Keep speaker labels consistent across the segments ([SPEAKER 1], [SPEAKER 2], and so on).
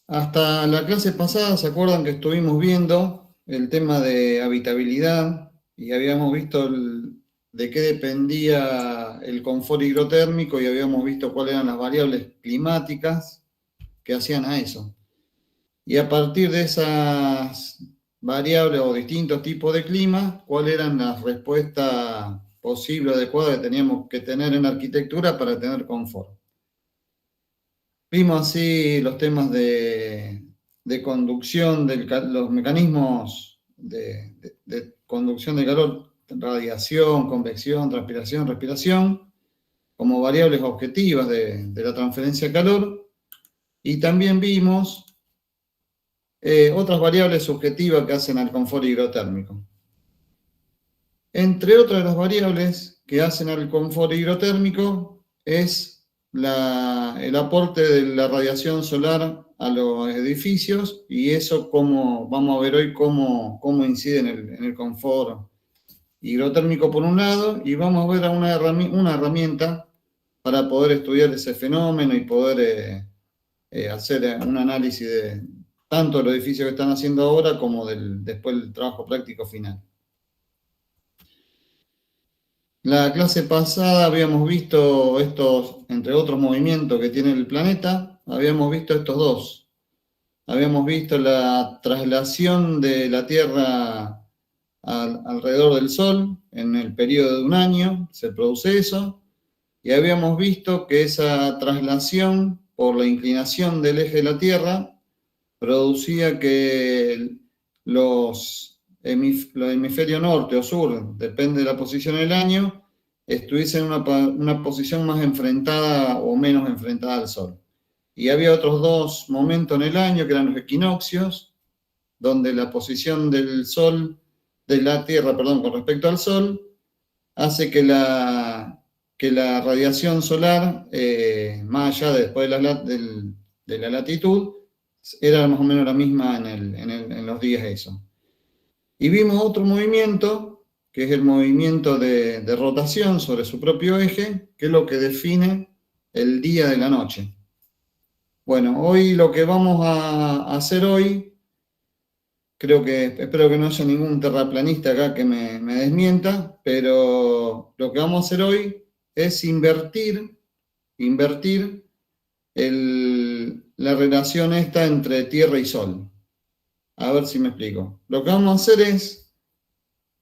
[SPEAKER 1] Hasta la clase pasada, ¿se acuerdan que estuvimos viendo el tema de habitabilidad y habíamos visto de qué dependía el confort hidrotérmico y habíamos visto cuáles eran las variables climáticas que hacían a eso? Y a partir de esas variables o distintos tipos de clima, ¿cuáles eran las respuestas posibles o adecuadas que teníamos que tener en arquitectura para tener confort? Vimos así los temas de conducción, los mecanismos de conducción de calor, radiación, convección, transpiración, respiración, como variables objetivas de la transferencia de calor. Y también vimos otras variables subjetivas que hacen al confort hidrotérmico. Entre otras de las variables que hacen al confort hidrotérmico es el aporte de la radiación solar a los edificios, y eso vamos a ver hoy cómo incide en el confort hidrotérmico por un lado, y vamos a ver una herramienta para poder estudiar ese fenómeno y poder hacer un análisis de tanto de los edificios que están haciendo ahora como después del trabajo práctico final. La clase pasada habíamos visto estos, entre otros movimientos que tiene el planeta, habíamos visto estos dos. Habíamos visto la traslación de la Tierra alrededor del Sol en el periodo de un año, se produce eso, y habíamos visto que esa traslación por la inclinación del eje de la Tierra producía que los hemisferio norte o sur, depende de la posición del año, estuviesen en una posición más enfrentada o menos enfrentada al Sol. Y había otros dos momentos en el año que eran los equinoccios, donde la posición del Sol, de la Tierra, perdón, con respecto al Sol, hace que la radiación solar, más allá después de la latitud, era más o menos la misma en los días eso. Y vimos otro movimiento, que es el movimiento de rotación sobre su propio eje, que es lo que define el día de la noche. Bueno, hoy lo que vamos a hacer hoy, espero que no haya ningún terraplanista acá que me desmienta, pero lo que vamos a hacer hoy es invertir la relación esta entre Tierra y Sol. A ver si me explico. Lo que vamos a hacer es,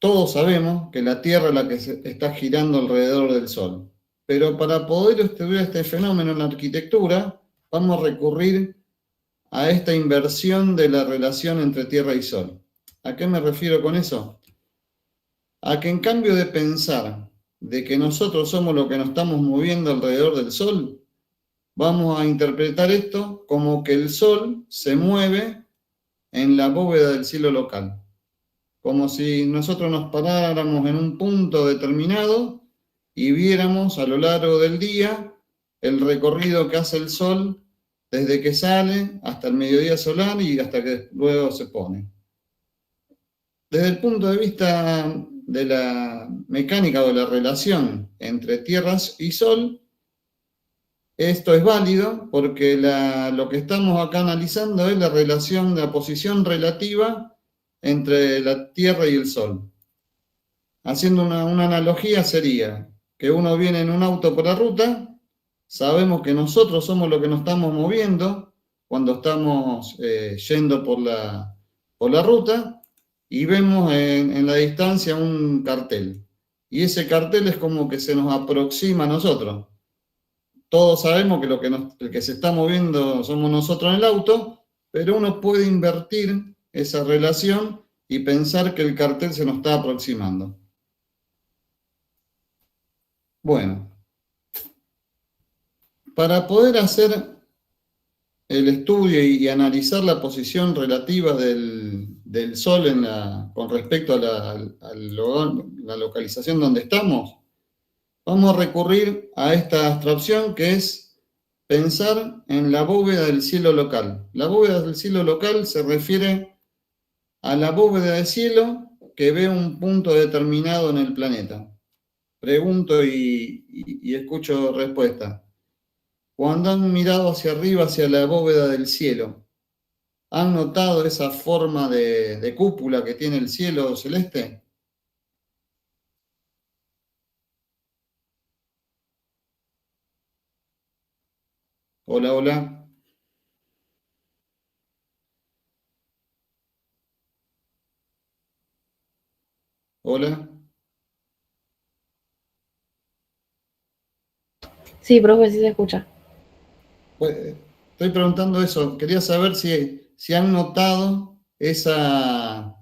[SPEAKER 1] todos sabemos que la Tierra es la que está girando alrededor del Sol, pero para poder estudiar este fenómeno en la arquitectura, vamos a recurrir a esta inversión de la relación entre Tierra y Sol. ¿A qué me refiero con eso? A que en cambio de pensar de que nosotros somos lo que nos estamos moviendo alrededor del Sol, vamos a interpretar esto como que el Sol se mueve en la bóveda del cielo local, como si nosotros nos paráramos en un punto determinado y viéramos a lo largo del día el recorrido que hace el Sol desde que sale hasta el mediodía solar y hasta que luego se pone. Desde el punto de vista de la mecánica o de la relación entre Tierra y Sol, esto es válido porque lo que estamos acá analizando es la relación de la posición relativa entre la Tierra y el Sol. Haciendo una analogía sería que uno viene en un auto por la ruta, sabemos que nosotros somos lo que nos estamos moviendo cuando estamos yendo por la ruta, y vemos en la distancia un cartel. Y ese cartel es como que se nos aproxima a nosotros. Todos sabemos que el que se está moviendo somos nosotros en el auto, pero uno puede invertir esa relación y pensar que el cartel se nos está aproximando. Bueno, para poder hacer el estudio y analizar la posición relativa del Sol con respecto a la localización donde estamos, vamos a recurrir a esta abstracción que es pensar en la bóveda del cielo local. La bóveda del cielo local se refiere a la bóveda del cielo que ve un punto determinado en el planeta. Pregunto y escucho respuesta. Cuando han mirado hacia arriba, hacia la bóveda del cielo, ¿Han notado esa forma de cúpula que tiene el cielo celeste? Hola, hola. Hola.
[SPEAKER 2] Sí, profe, sí se escucha.
[SPEAKER 1] Pues, estoy preguntando eso. Quería saber si han notado esa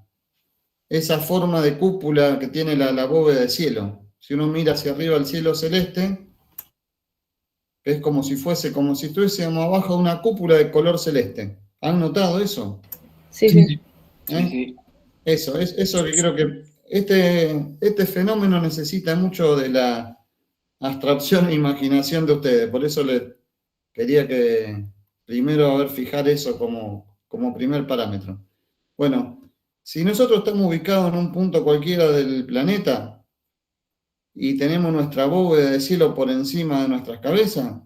[SPEAKER 1] forma de cúpula que tiene la bóveda de cielo. Si uno mira hacia arriba el cielo celeste, es como si estuviésemos abajo de una cúpula de color celeste. ¿Han notado eso?
[SPEAKER 2] Sí,
[SPEAKER 3] Sí,
[SPEAKER 2] sí.
[SPEAKER 3] sí. Sí, sí.
[SPEAKER 1] Eso, es eso que creo que este fenómeno necesita mucho de la abstracción e imaginación de ustedes. Por eso les quería que primero fijar eso como primer parámetro. Bueno, si nosotros estamos ubicados en un punto cualquiera del planeta y tenemos nuestra bóveda de cielo por encima de nuestras cabezas,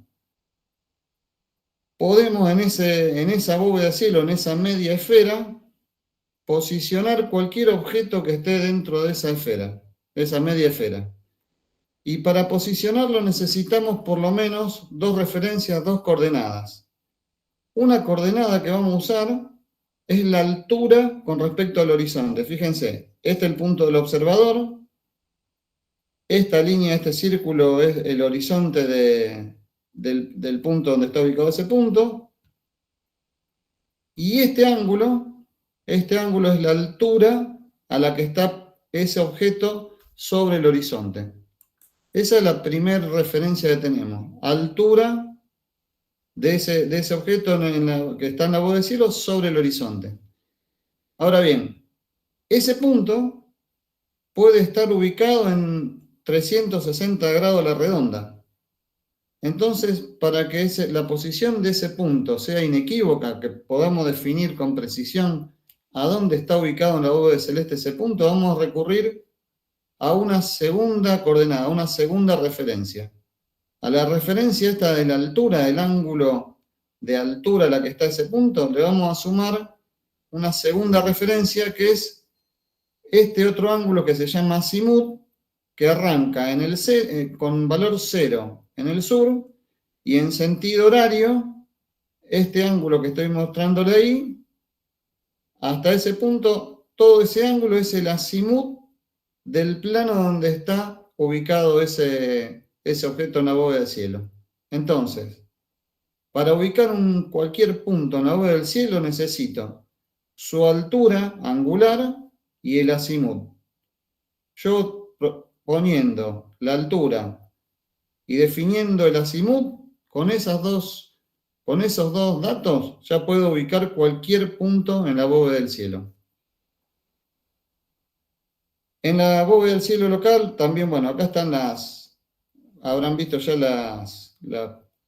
[SPEAKER 1] podemos en esa bóveda de cielo, en esa media esfera, posicionar cualquier objeto que esté dentro de esa esfera, de esa media esfera. Y para posicionarlo necesitamos por lo menos dos referencias, dos coordenadas. Una coordenada que vamos a usar es la altura con respecto al horizonte. Fíjense, este es el punto del observador, esta línea, este círculo es el horizonte del punto donde está ubicado ese punto, y este ángulo es la altura a la que está ese objeto sobre el horizonte. Esa es la primera referencia que tenemos, altura de ese objeto que está en la bóveda de cielo sobre el horizonte. Ahora bien, ese punto puede estar ubicado en 360 grados a la redonda. Entonces, para que la posición de ese punto sea inequívoca, que podamos definir con precisión a dónde está ubicado en la bóveda celeste ese punto, vamos a recurrir a una segunda coordenada, a una segunda referencia. A la referencia esta de la altura, del ángulo de altura a la que está ese punto, le vamos a sumar una segunda referencia que es este otro ángulo que se llama azimut, que arranca con valor 0 en el sur y en sentido horario, este ángulo que estoy mostrándole ahí, hasta ese punto, todo ese ángulo es el azimut del plano donde está ubicado ese objeto en la bóveda del cielo. Entonces, para ubicar cualquier punto en la bóveda del cielo necesito su altura angular y el azimut. Yo poniendo la altura y definiendo el azimut, con esos dos datos ya puedo ubicar cualquier punto en la bóveda del cielo. En la bóveda del cielo local también, bueno, acá están habrán visto ya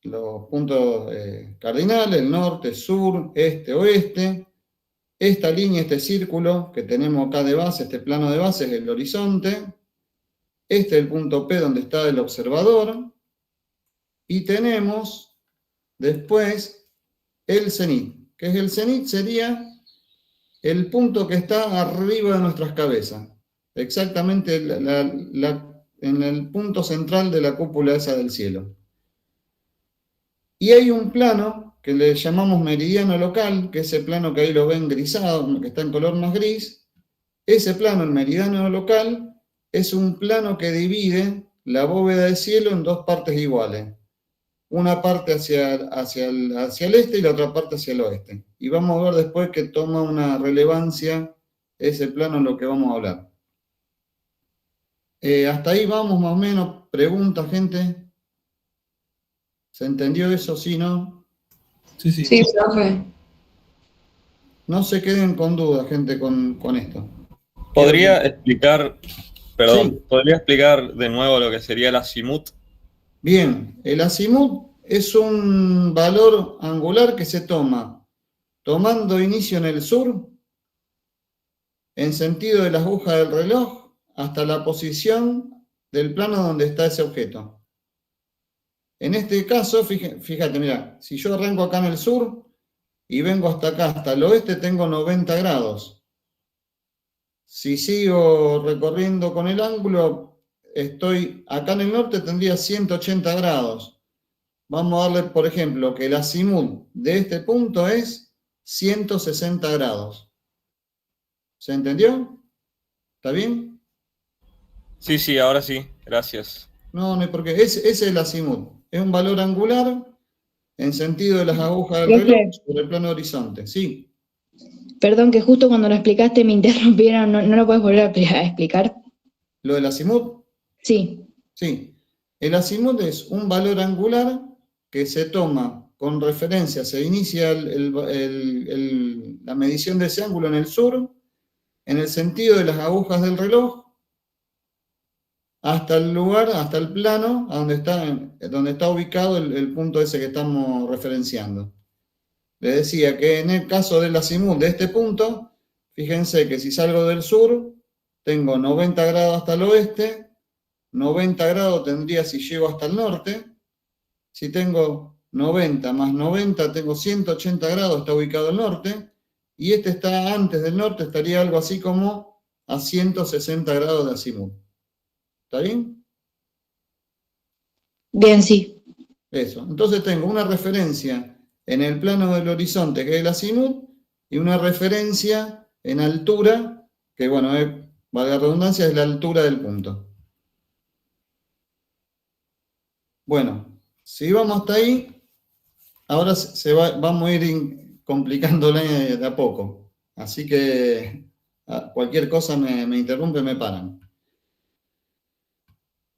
[SPEAKER 1] los puntos cardinales, el norte, sur, este, oeste. Esta línea, este círculo que tenemos acá de base, este plano de base es el horizonte. Este es el punto P donde está el observador. Y tenemos después el cenit, que es el cenit sería el punto que está arriba de nuestras cabezas, exactamente en el punto central de la cúpula esa del cielo. Y hay un plano que le llamamos meridiano local, que es ese plano que ahí lo ven grisado, que está en color más gris. Ese plano, el meridiano local, es un plano que divide la bóveda del cielo en dos partes iguales. Una parte hacia el este y la otra parte hacia el oeste. Y vamos a ver después que toma una relevancia ese plano en lo que vamos a hablar. Hasta ahí vamos más o menos. Pregunta, gente. ¿Se entendió eso? ¿Sí, no?
[SPEAKER 3] Sí, sí.
[SPEAKER 2] Sí, profe.
[SPEAKER 1] No se queden con dudas, gente, con esto.
[SPEAKER 4] ¿Podría explicar,
[SPEAKER 1] Sí,
[SPEAKER 4] perdón, podría explicar de nuevo lo que sería el azimut?
[SPEAKER 1] bien. El azimut es un valor angular que se toma tomando inicio en el sur, en sentido de la aguja del reloj, hasta la posición del plano donde está ese objeto. En este caso, fíjate, mira, si yo arranco acá en el sur, y vengo hasta acá, hasta el oeste tengo 90 grados. Si sigo recorriendo con el ángulo, estoy acá en el norte, tendría 180 grados. Vamos a darle, por ejemplo, que el azimut de este punto es 160 grados. ¿Se entendió? ¿Está bien?
[SPEAKER 4] Sí, sí, ahora sí, gracias.
[SPEAKER 1] No, no hay por qué. Ese es el azimut. Es un valor angular en sentido de las agujas del reloj
[SPEAKER 5] Profe,
[SPEAKER 1] sobre el plano de horizonte. Sí.
[SPEAKER 5] perdón que justo cuando lo explicaste me interrumpieron, ¿no lo puedes volver a explicar?
[SPEAKER 1] ¿Lo del azimut?
[SPEAKER 5] Sí.
[SPEAKER 1] Sí. El azimut es un valor angular que se toma con referencia, se inicia la medición de ese ángulo en el sur, en el sentido de las agujas del reloj, hasta el lugar, hasta el plano donde está ubicado el punto ese que estamos referenciando. Les decía que en el caso del azimut de este punto, fíjense que si salgo del sur, tengo 90 grados hasta el oeste, 90 grados tendría si llego hasta el norte. Si tengo 90 más 90, tengo 180 grados, está ubicado el norte. Y este está antes del norte, estaría algo así como a 160 grados de azimut. ¿Está bien?
[SPEAKER 5] Bien, sí.
[SPEAKER 1] Eso. Entonces tengo una referencia en el plano del horizonte, que es el azimut, y una referencia en altura, que bueno, valga la redundancia, es la altura del punto. Bueno, si vamos hasta ahí, ahora vamos a ir complicándole de a poco. Así que cualquier cosa me interrumpe, me paran.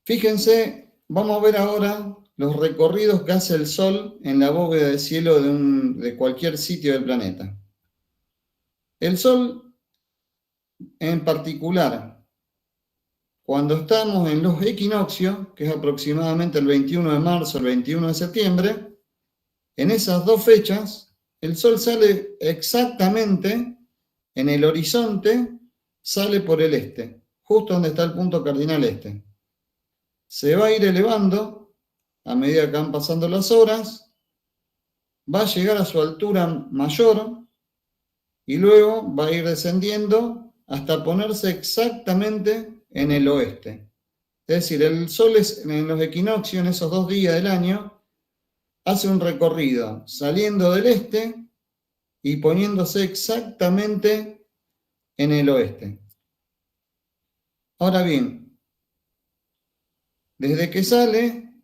[SPEAKER 1] Fíjense, vamos a ver ahora los recorridos que hace el Sol en la bóveda de cielo de cualquier sitio del planeta. El Sol, en particular, cuando estamos en los equinoccios, que es aproximadamente el 21 de marzo, el 21 de septiembre, en esas dos fechas, el Sol sale exactamente en el horizonte, sale por el este, justo donde está el punto cardinal este. Se va a ir elevando a medida que van pasando las horas, va a llegar a su altura mayor y luego va a ir descendiendo hasta ponerse exactamente en el oeste. Es decir, el Sol en los equinoccios, en esos 2 días del año, hace un recorrido saliendo del este y poniéndose exactamente en el oeste. Ahora bien, desde que sale,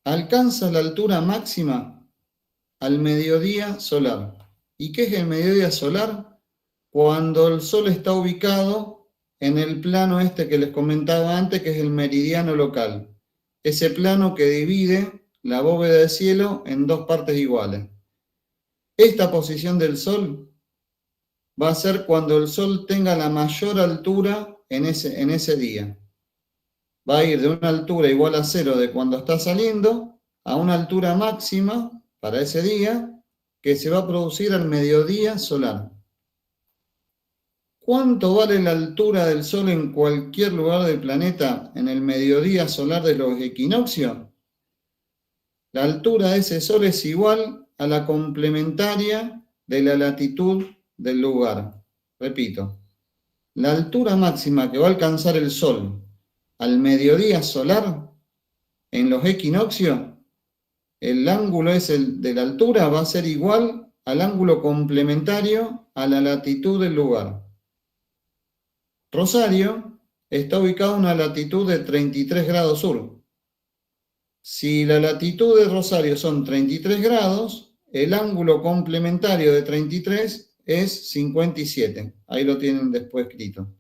[SPEAKER 1] alcanza la altura máxima al mediodía solar. ¿Y qué es el mediodía solar? Cuando el Sol está ubicado en el plano este que les comentaba antes, que es el meridiano local. Ese plano que divide la bóveda de cielo en 2 partes iguales. Esta posición del Sol va a ser cuando el Sol tenga la mayor altura en ese día. Va a ir de una altura igual a 0 de cuando está saliendo a una altura máxima para ese día que se va a producir al mediodía solar. ¿Cuánto vale la altura del Sol en cualquier lugar del planeta en el mediodía solar de los equinoccios? La altura de ese Sol es igual a la complementaria de la latitud del lugar. Repito, la altura máxima que va a alcanzar el Sol al mediodía solar, en los equinoccios, el ángulo de la altura va a ser igual al ángulo complementario a la latitud del lugar. Rosario está ubicado a una latitud de 33 grados sur. Si la latitud de Rosario son 33 grados, el ángulo complementario de 33 es 57. Ahí lo tienen después escrito.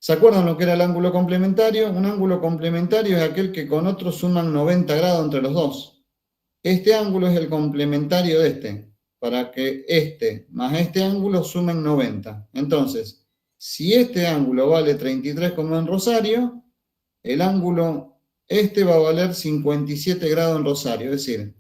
[SPEAKER 1] ¿Se acuerdan lo que era el ángulo complementario? Un ángulo complementario es aquel que con otro suman 90 grados entre los dos. Este ángulo es el complementario de este, para que este más este ángulo sumen 90. Entonces, si este ángulo vale 33 como en Rosario, el ángulo este va a valer 57 grados en Rosario. Es decir,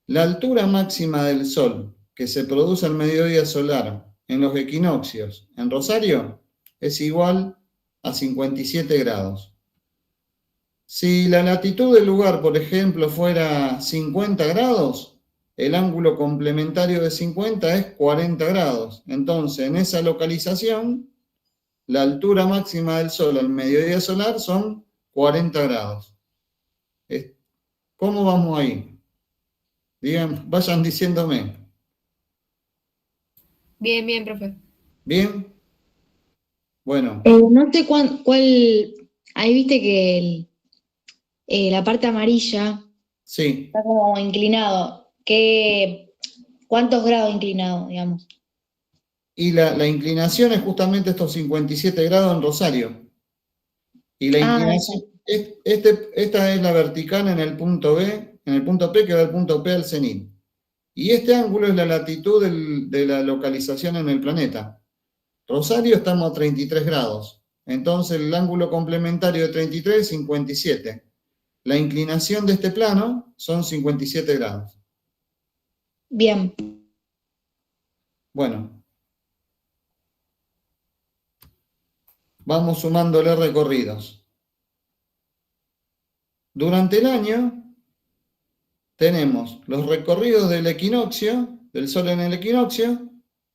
[SPEAKER 1] la altura máxima del Sol que se produce al mediodía solar en los equinoccios en Rosario es igual a 57 grados. Si la latitud del lugar, por ejemplo, fuera 50 grados, el ángulo complementario de 50 es 40 grados. Entonces, en esa localización, la altura máxima del Sol al mediodía solar son 40 grados. ¿Cómo vamos ahí? Digan, vayan diciéndome.
[SPEAKER 6] Bien, bien, profe.
[SPEAKER 1] ¿Bien? Bueno,
[SPEAKER 5] No sé cuál, ahí viste que la parte amarilla
[SPEAKER 1] sí.
[SPEAKER 5] está como inclinado. ¿Cuántos grados inclinado, digamos?
[SPEAKER 1] Y la inclinación es justamente estos 57 grados en Rosario. Y la inclinación, esta es la vertical en el punto B, en el punto P que va del punto P al cenit. Y este ángulo es la latitud de la localización en el planeta. Rosario estamos a 33 grados. Entonces el ángulo complementario de 33 es 57. La inclinación de este plano son 57 grados.
[SPEAKER 5] Bien.
[SPEAKER 1] Bueno. Vamos sumándole recorridos. Durante el año tenemos los recorridos del equinoccio, del Sol en el equinoccio,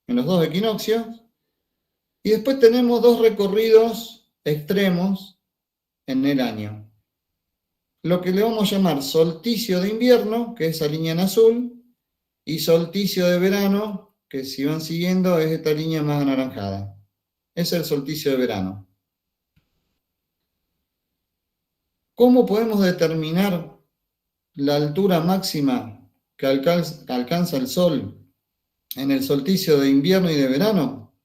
[SPEAKER 1] en los dos equinoccios, y después tenemos dos recorridos extremos en el año. Lo que le vamos a llamar solsticio de invierno, que es esa línea en azul, y solsticio de verano, que si van siguiendo es esta línea más anaranjada. Es el solsticio de verano. ¿Cómo podemos determinar la altura máxima que alcanza el Sol en el solsticio de invierno y de verano?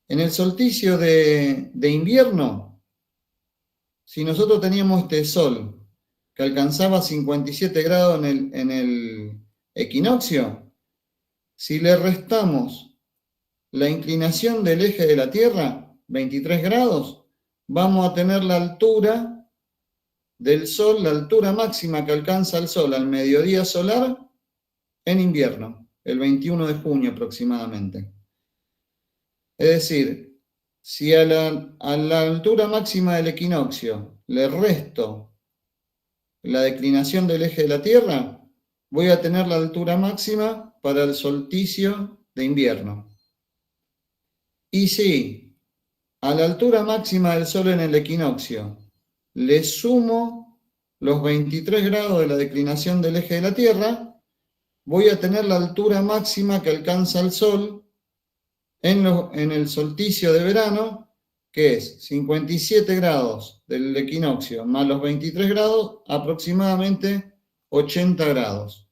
[SPEAKER 1] En el solsticio de invierno, si nosotros teníamos este Sol que alcanzaba 57 grados en el equinoccio, si le restamos la inclinación del eje de la Tierra, 23 grados, vamos a tener la altura del Sol, la altura máxima que alcanza el Sol al mediodía solar en invierno, el 21 de junio aproximadamente. Es decir, si a la altura máxima del equinoccio le resto la declinación del eje de la Tierra, voy a tener la altura máxima para el solsticio de invierno. Y si a la altura máxima del Sol en el equinoccio le sumo los 23 grados de la declinación del eje de la Tierra, voy a tener la altura máxima que alcanza el Sol en el solsticio de verano, que es 57 grados del equinoccio más los 23 grados, aproximadamente 80 grados.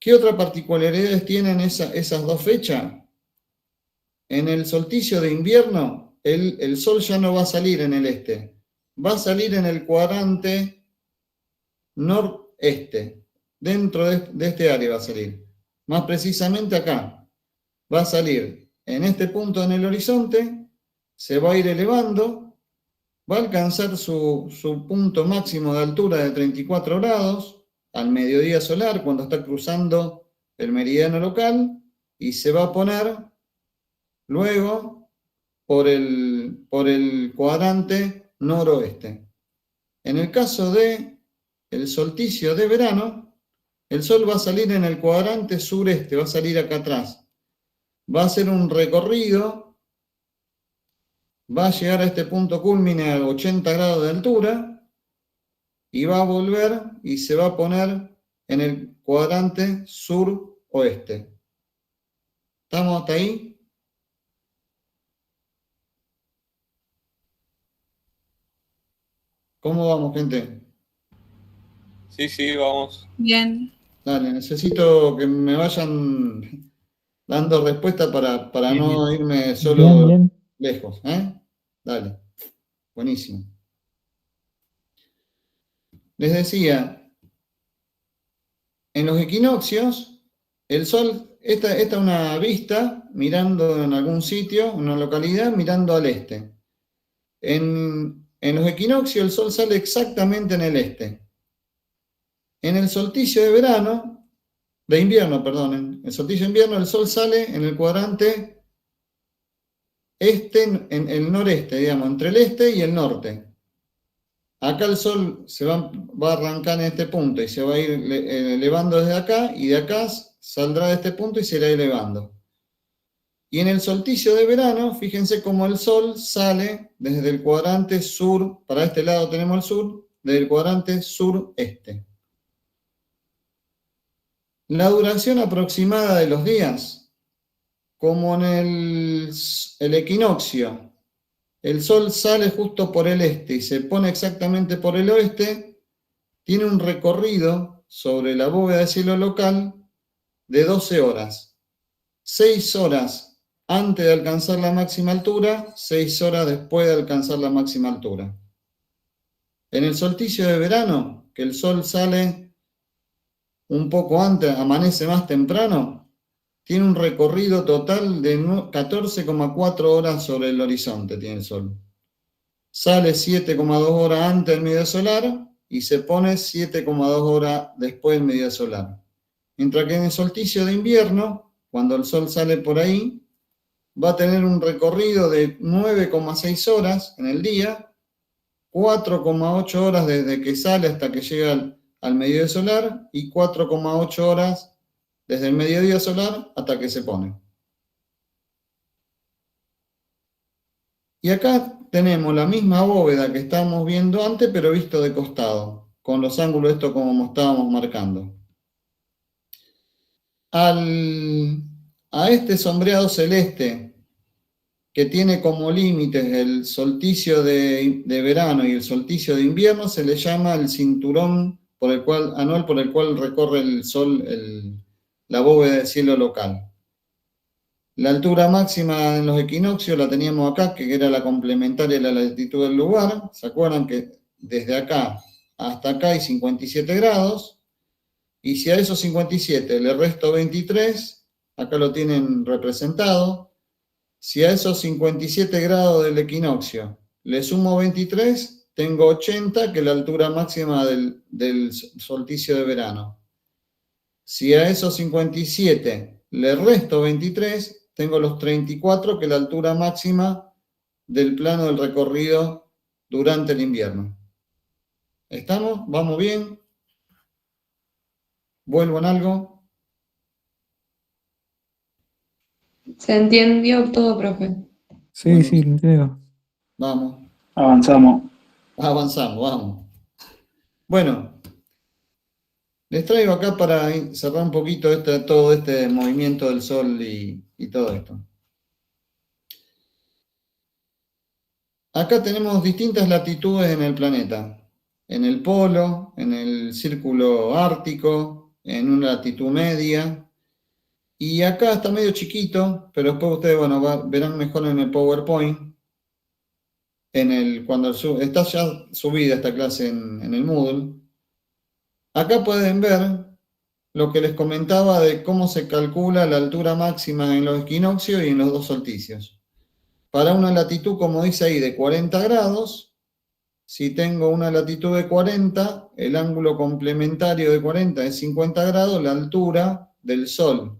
[SPEAKER 1] ¿Qué otras particularidades tienen esas dos fechas? En el solsticio de invierno, el Sol ya no va a salir en el este, va a salir en el cuadrante noreste, dentro de este área va a salir. Más precisamente acá, va a salir en este punto en el horizonte, se va a ir elevando, va a alcanzar su punto máximo de altura de 34 grados al mediodía solar cuando está cruzando el meridiano local y se va a poner luego por el cuadrante noroeste. En el caso de el solsticio de verano, el Sol va a salir en el cuadrante sureste, va a salir acá atrás. Va a hacer un recorrido, va a llegar a este punto culmine a 80 grados de altura y va a volver y se va a poner en el cuadrante sur-oeste. ¿Estamos hasta ahí? ¿Cómo vamos, gente?
[SPEAKER 4] Sí, vamos.
[SPEAKER 6] Bien.
[SPEAKER 1] Dale, necesito que me vayan dando respuesta para
[SPEAKER 3] Bien,
[SPEAKER 1] no irme solo
[SPEAKER 7] Bien.
[SPEAKER 1] lejos. Dale, buenísimo. Les decía, en los equinoccios, el Sol, esta es una vista mirando en algún sitio, una localidad, mirando al este. En los equinoccios el Sol sale exactamente en el este. En el solsticio de verano, de invierno, perdón, en el solsticio de invierno el Sol sale en el cuadrante este, en el noreste, digamos, entre el este y el norte. acá el Sol va a arrancar en este punto y se va a ir elevando desde acá, y de acá saldrá de este punto y se irá elevando. Y en el solsticio de verano, fíjense cómo el Sol sale desde el cuadrante sur, para este lado tenemos el sur, desde el cuadrante sureste. La duración aproximada de los días, como en el equinoccio, el Sol sale justo por el este y se pone exactamente por el oeste, tiene un recorrido sobre la bóveda de cielo local de 12 horas. 6 horas antes de alcanzar la máxima altura, 6 horas después de alcanzar la máxima altura. En el solsticio de verano, que el Sol sale un poco antes, amanece más temprano, tiene un recorrido total de 14,4 horas sobre el horizonte, tiene el Sol. Sale 7,2 horas antes del mediodía solar y se pone 7,2 horas después del mediodía solar. Mientras que en el solsticio de invierno, cuando el Sol sale por ahí, va a tener un recorrido de 9,6 horas en el día, 4,8 horas desde que sale hasta que llega al mediodía solar y 4,8 horas desde el mediodía solar hasta que se pone. Y acá tenemos la misma bóveda que estábamos viendo antes, pero visto de costado, con los ángulos estos como estábamos marcando. A este sombreado celeste, que tiene como límites el solsticio de verano y el solsticio de invierno, se le llama el cinturón anual por el cual recorre el Sol la bóveda del cielo local. La altura máxima en los equinoccios la teníamos acá, que era la complementaria de la latitud del lugar. ¿Se acuerdan que desde acá hasta acá hay 57 grados? Y si a esos 57 le resto 23, acá lo tienen representado. Si a esos 57 grados del equinoccio le sumo 23, tengo 80, que es la altura máxima del solsticio de verano. Si a esos 57 le resto 23, tengo los 34, que es la altura máxima del plano del recorrido durante el invierno. ¿Estamos? ¿Vamos bien? ¿Vuelvo en algo?
[SPEAKER 6] Se entendió todo, profe.
[SPEAKER 3] Sí,
[SPEAKER 1] Bueno,
[SPEAKER 3] sí, lo entiendo.
[SPEAKER 1] vamos.
[SPEAKER 3] Avanzamos.
[SPEAKER 1] Avanzamos, vamos. Bueno, les traigo acá para cerrar un poquito todo este movimiento del Sol y todo esto. Acá tenemos distintas latitudes en el planeta. En el polo, en el círculo ártico, en una latitud media. Y acá está medio chiquito, pero después ustedes verán mejor en el PowerPoint. Cuando está ya subida esta clase en el Moodle. Acá pueden ver lo que les comentaba de cómo se calcula la altura máxima en los equinoccios y en los dos solsticios. Para una latitud, como dice ahí, de 40 grados, si tengo una latitud de 40, el ángulo complementario de 40 es 50 grados, la altura del Sol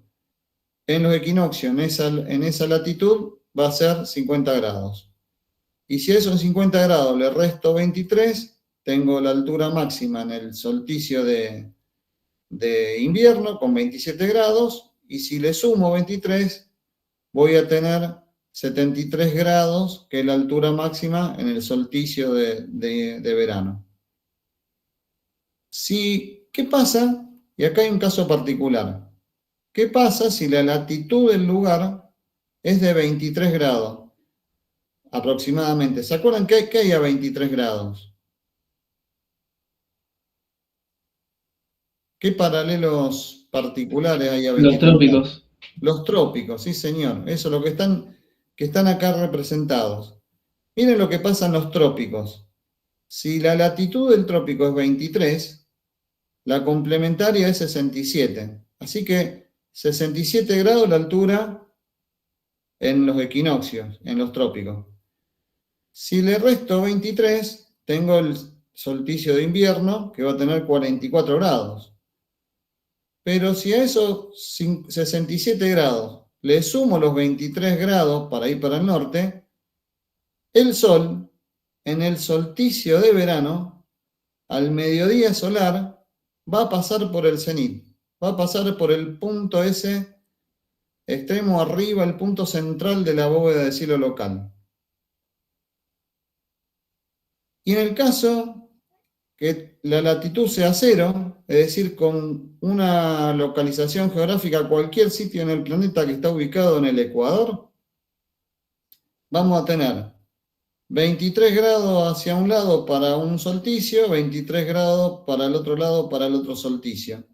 [SPEAKER 1] en los equinoccios en esa latitud va a ser 50 grados. Y si a esos 50 grados le resto 23, tengo la altura máxima en el solsticio de invierno con 27 grados, y si le sumo 23, voy a tener 73 grados, que es la altura máxima en el solsticio de verano. ¿Qué pasa? Y acá hay un caso particular. ¿Qué pasa si la latitud del lugar es de 23 grados? Aproximadamente. ¿Se acuerdan qué hay a 23 grados? ¿Qué paralelos particulares hay a 23
[SPEAKER 3] Los trópicos.
[SPEAKER 1] grados? Los trópicos, sí señor. Eso es lo que están acá representados. Miren lo que pasa en los trópicos. Si la latitud del trópico es 23, la complementaria es 67. Así que 67 grados la altura en los equinoccios, en los trópicos. Si le resto 23, tengo el solsticio de invierno, que va a tener 44 grados. Pero si a esos 67 grados le sumo los 23 grados para ir para el norte, el Sol en el solsticio de verano, al mediodía solar, va a pasar por el cenit, va a pasar por el punto ese extremo arriba, el punto central de la bóveda de cielo local. Y en el caso que la latitud sea 0, es decir, con una localización geográfica, cualquier sitio en el planeta que está ubicado en el ecuador, vamos a tener 23 grados hacia un lado para un solsticio, 23 grados para el otro lado para el otro solsticio.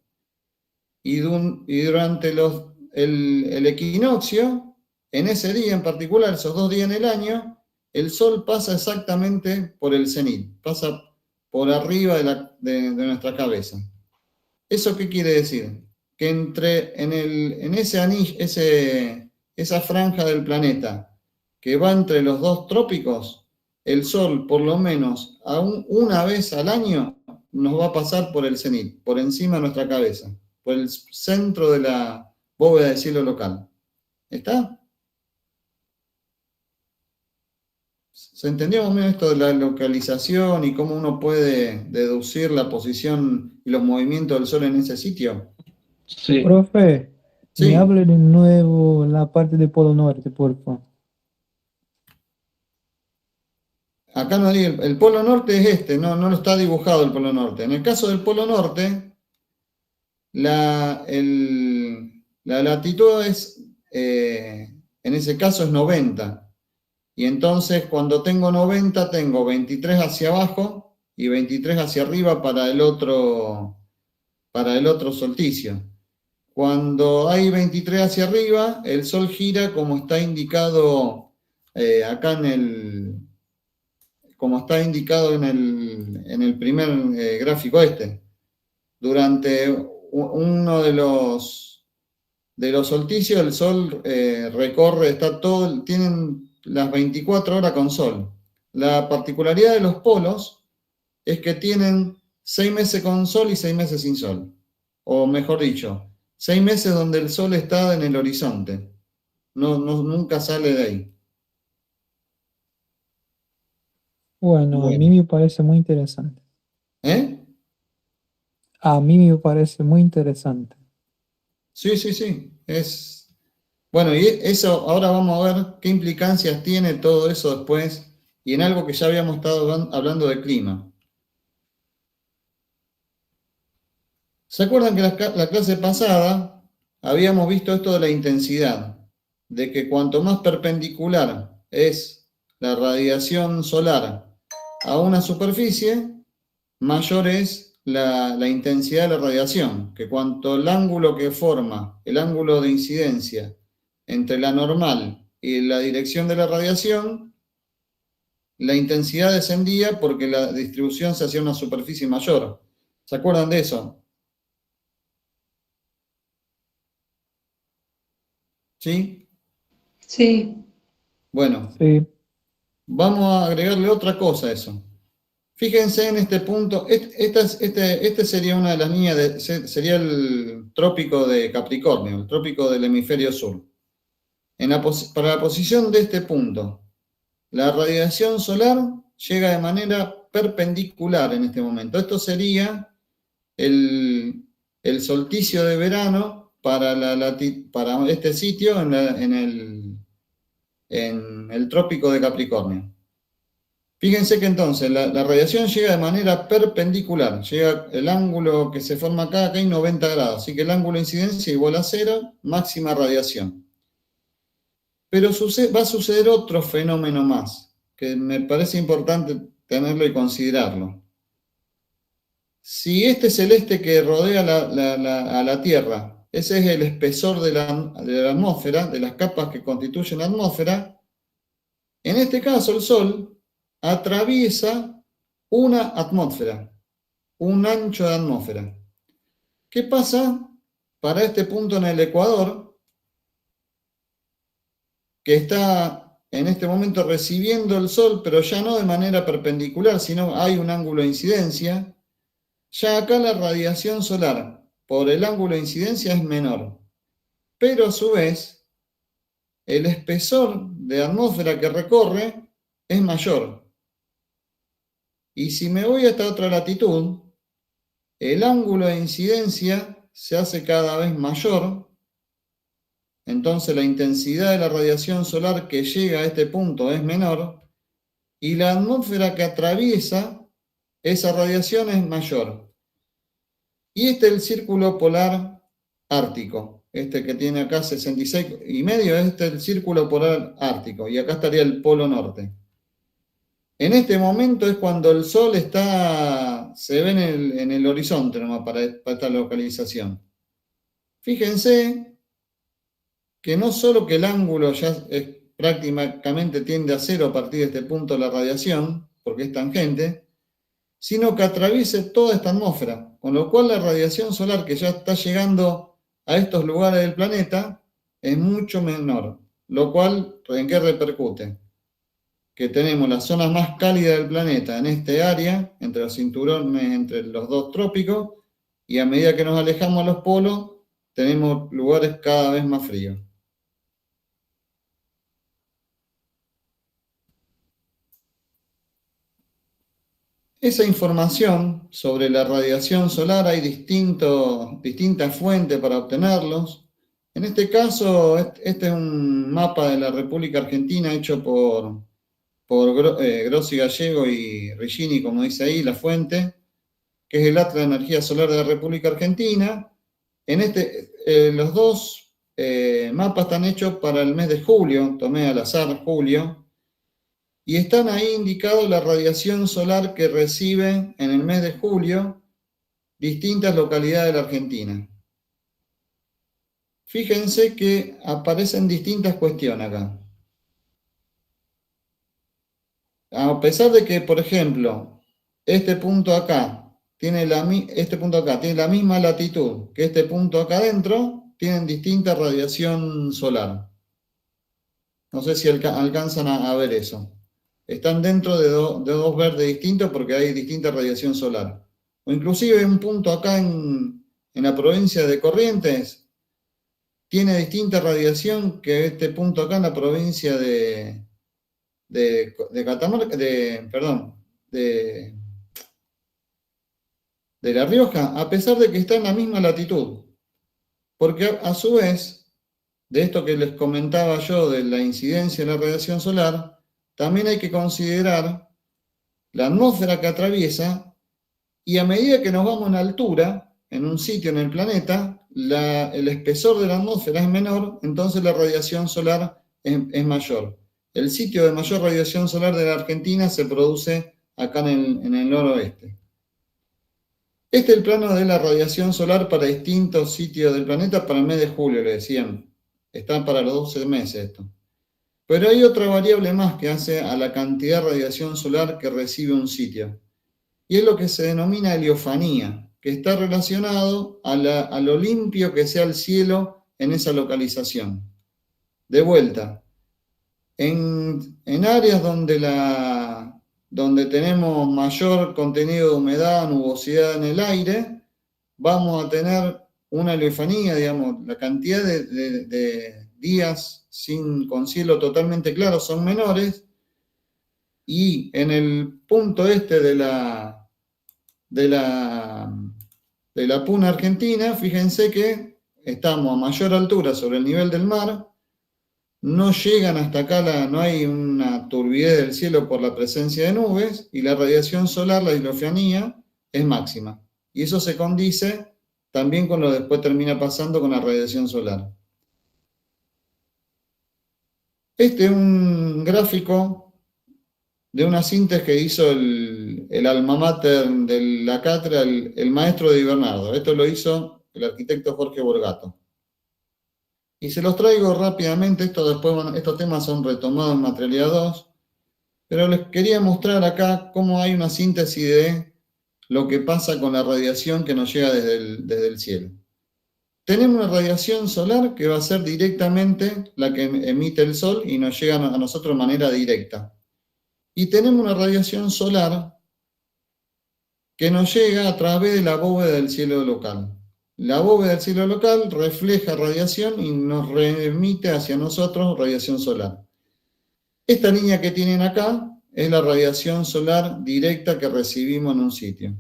[SPEAKER 1] Y durante el equinoccio, en ese día en particular, esos 2 días en el año, el Sol pasa exactamente por el cenit, pasa por arriba de nuestra cabeza. ¿Eso qué quiere decir? Que en esa franja del planeta que va entre los 2 trópicos, el Sol por lo menos una vez al año nos va a pasar por el cenit, por encima de nuestra cabeza, por el centro de la bóveda de cielo local. ¿Está? ¿Se entendió más o menos esto de la localización y cómo uno puede deducir la posición y los movimientos del Sol en ese sitio?
[SPEAKER 3] Sí.
[SPEAKER 7] Profe,
[SPEAKER 1] Sí.
[SPEAKER 7] me hable de nuevo la parte del Polo Norte, por favor.
[SPEAKER 1] Acá no digo, el Polo Norte es este, no lo está dibujado el Polo Norte. En el caso del Polo Norte, la latitud es, en ese caso es 90. Y entonces cuando tengo 90 tengo 23 hacia abajo y 23 hacia arriba para el otro solsticio. Cuando hay 23 hacia arriba, el Sol gira como está indicado acá como está indicado en el primer gráfico este. Durante uno de los solsticios, el Sol recorre, tienen las 24 horas con Sol. La particularidad de los polos es que tienen 6 meses con Sol y 6 meses sin Sol. O mejor dicho, 6 meses donde el Sol está en el horizonte. Nunca sale de ahí.
[SPEAKER 7] Bueno, a mí me parece muy interesante.
[SPEAKER 1] ¿Eh?
[SPEAKER 7] A mí me parece muy interesante.
[SPEAKER 1] Sí. Bueno, y eso, ahora vamos a ver qué implicancias tiene todo eso después, y en algo que ya habíamos estado hablando de clima. ¿Se acuerdan que la clase pasada habíamos visto esto de la intensidad? De que cuanto más perpendicular es la radiación solar a una superficie, mayor es la intensidad de la radiación, que cuanto el ángulo que forma, el ángulo de incidencia entre la normal y la dirección de la radiación, la intensidad descendía porque la distribución se hacía una superficie mayor. ¿Se acuerdan de eso? ¿Sí?
[SPEAKER 6] Sí.
[SPEAKER 1] Bueno,
[SPEAKER 7] Sí.
[SPEAKER 1] vamos a agregarle otra cosa a eso. Fíjense en este punto, este sería una de las líneas, sería el trópico de Capricornio, el trópico del hemisferio sur. Para la posición de este punto, la radiación solar llega de manera perpendicular en este momento. Esto sería el solsticio de verano para este sitio en el trópico de Capricornio. Fíjense que entonces la radiación llega de manera perpendicular, llega el ángulo que se forma acá hay 90 grados, así que el ángulo de incidencia igual a 0, máxima radiación. Pero va a suceder otro fenómeno más, que me parece importante tenerlo y considerarlo. Si este celeste que rodea a la Tierra, ese es el espesor de la atmósfera, de las capas que constituyen la atmósfera, en este caso el Sol atraviesa una atmósfera, un ancho de atmósfera. ¿Qué pasa para este punto en el Ecuador, que está en este momento recibiendo el Sol, pero ya no de manera perpendicular, sino hay un ángulo de incidencia? Ya acá la radiación solar por el ángulo de incidencia es menor, pero a su vez el espesor de atmósfera que recorre es mayor. Y si me voy a esta otra latitud, el ángulo de incidencia se hace cada vez mayor, entonces la intensidad de la radiación solar que llega a este punto es menor, y la atmósfera que atraviesa esa radiación es mayor. Y este es el círculo polar ártico, este que tiene acá 66,5, este es el círculo polar ártico, y acá estaría el polo norte. En este momento es cuando el Sol se ve en el horizonte nomás para esta localización. Fíjense que no solo que el ángulo ya prácticamente tiende a cero a partir de este punto de la radiación, porque es tangente, sino que atraviese toda esta atmósfera, con lo cual la radiación solar que ya está llegando a estos lugares del planeta es mucho menor, lo cual, ¿en qué repercute? Que tenemos las zonas más cálidas del planeta en este área, entre los cinturones, entre los dos trópicos, y a medida que nos alejamos a los polos, tenemos lugares cada vez más fríos. Esa información sobre la radiación solar hay distintas fuentes para obtenerlos. En este caso, este es un mapa de la República Argentina hecho por Grossi Gallego y Riggini, como dice ahí, la fuente, que es el Atlas de Energía Solar de la República Argentina. Los dos mapas están hechos para el mes de julio, tomé al azar julio, y están ahí indicados la radiación solar que reciben en el mes de julio distintas localidades de la Argentina. Fíjense que aparecen distintas cuestiones acá. A pesar de que, por ejemplo, este punto acá tiene la misma latitud que este punto acá adentro, tienen distinta radiación solar. No sé si alcanzan a ver eso. Están dentro de dos verdes distintos porque hay distinta radiación solar. O inclusive un punto acá en la provincia de Corrientes tiene distinta radiación que este punto acá en la provincia de La Rioja, a pesar de que está en la misma latitud. Porque a su vez, de esto que les comentaba yo de la incidencia de la radiación solar, también hay que considerar la atmósfera que atraviesa, y a medida que nos vamos en altura, en un sitio en el planeta, el espesor de la atmósfera es menor, entonces la radiación solar es mayor. El sitio de mayor radiación solar de la Argentina se produce acá en el noroeste. Este es el plano de la radiación solar para distintos sitios del planeta para el mes de julio, le decían. Están para los 12 meses esto. Pero hay otra variable más que hace a la cantidad de radiación solar que recibe un sitio. Y es lo que se denomina heliofanía, que está relacionado a lo limpio que sea el cielo en esa localización. De vuelta, en áreas donde tenemos mayor contenido de humedad, nubosidad en el aire, vamos a tener una heliofanía, digamos, la cantidad de días con cielo totalmente claro son menores, y en el punto este de la Puna Argentina, fíjense que estamos a mayor altura sobre el nivel del mar, no llegan hasta acá, no hay una turbidez del cielo por la presencia de nubes, y la radiación solar, la heliofanía, es máxima. Y eso se condice también con lo que después termina pasando con la radiación solar. Este es un gráfico de una síntesis que hizo el alma mater de la cátedra, el maestro de Di Bernardo. Esto lo hizo el arquitecto Jorge Borgato. Y se los traigo rápidamente, estos temas son retomados en Materialidad 2, pero les quería mostrar acá cómo hay una síntesis de lo que pasa con la radiación que nos llega desde el cielo. Tenemos una radiación solar que va a ser directamente la que emite el Sol y nos llega a nosotros de manera directa. Y tenemos una radiación solar que nos llega a través de la bóveda del cielo local. La bóveda del cielo local refleja radiación y nos remite hacia nosotros radiación solar. Esta línea que tienen acá es la radiación solar directa que recibimos en un sitio.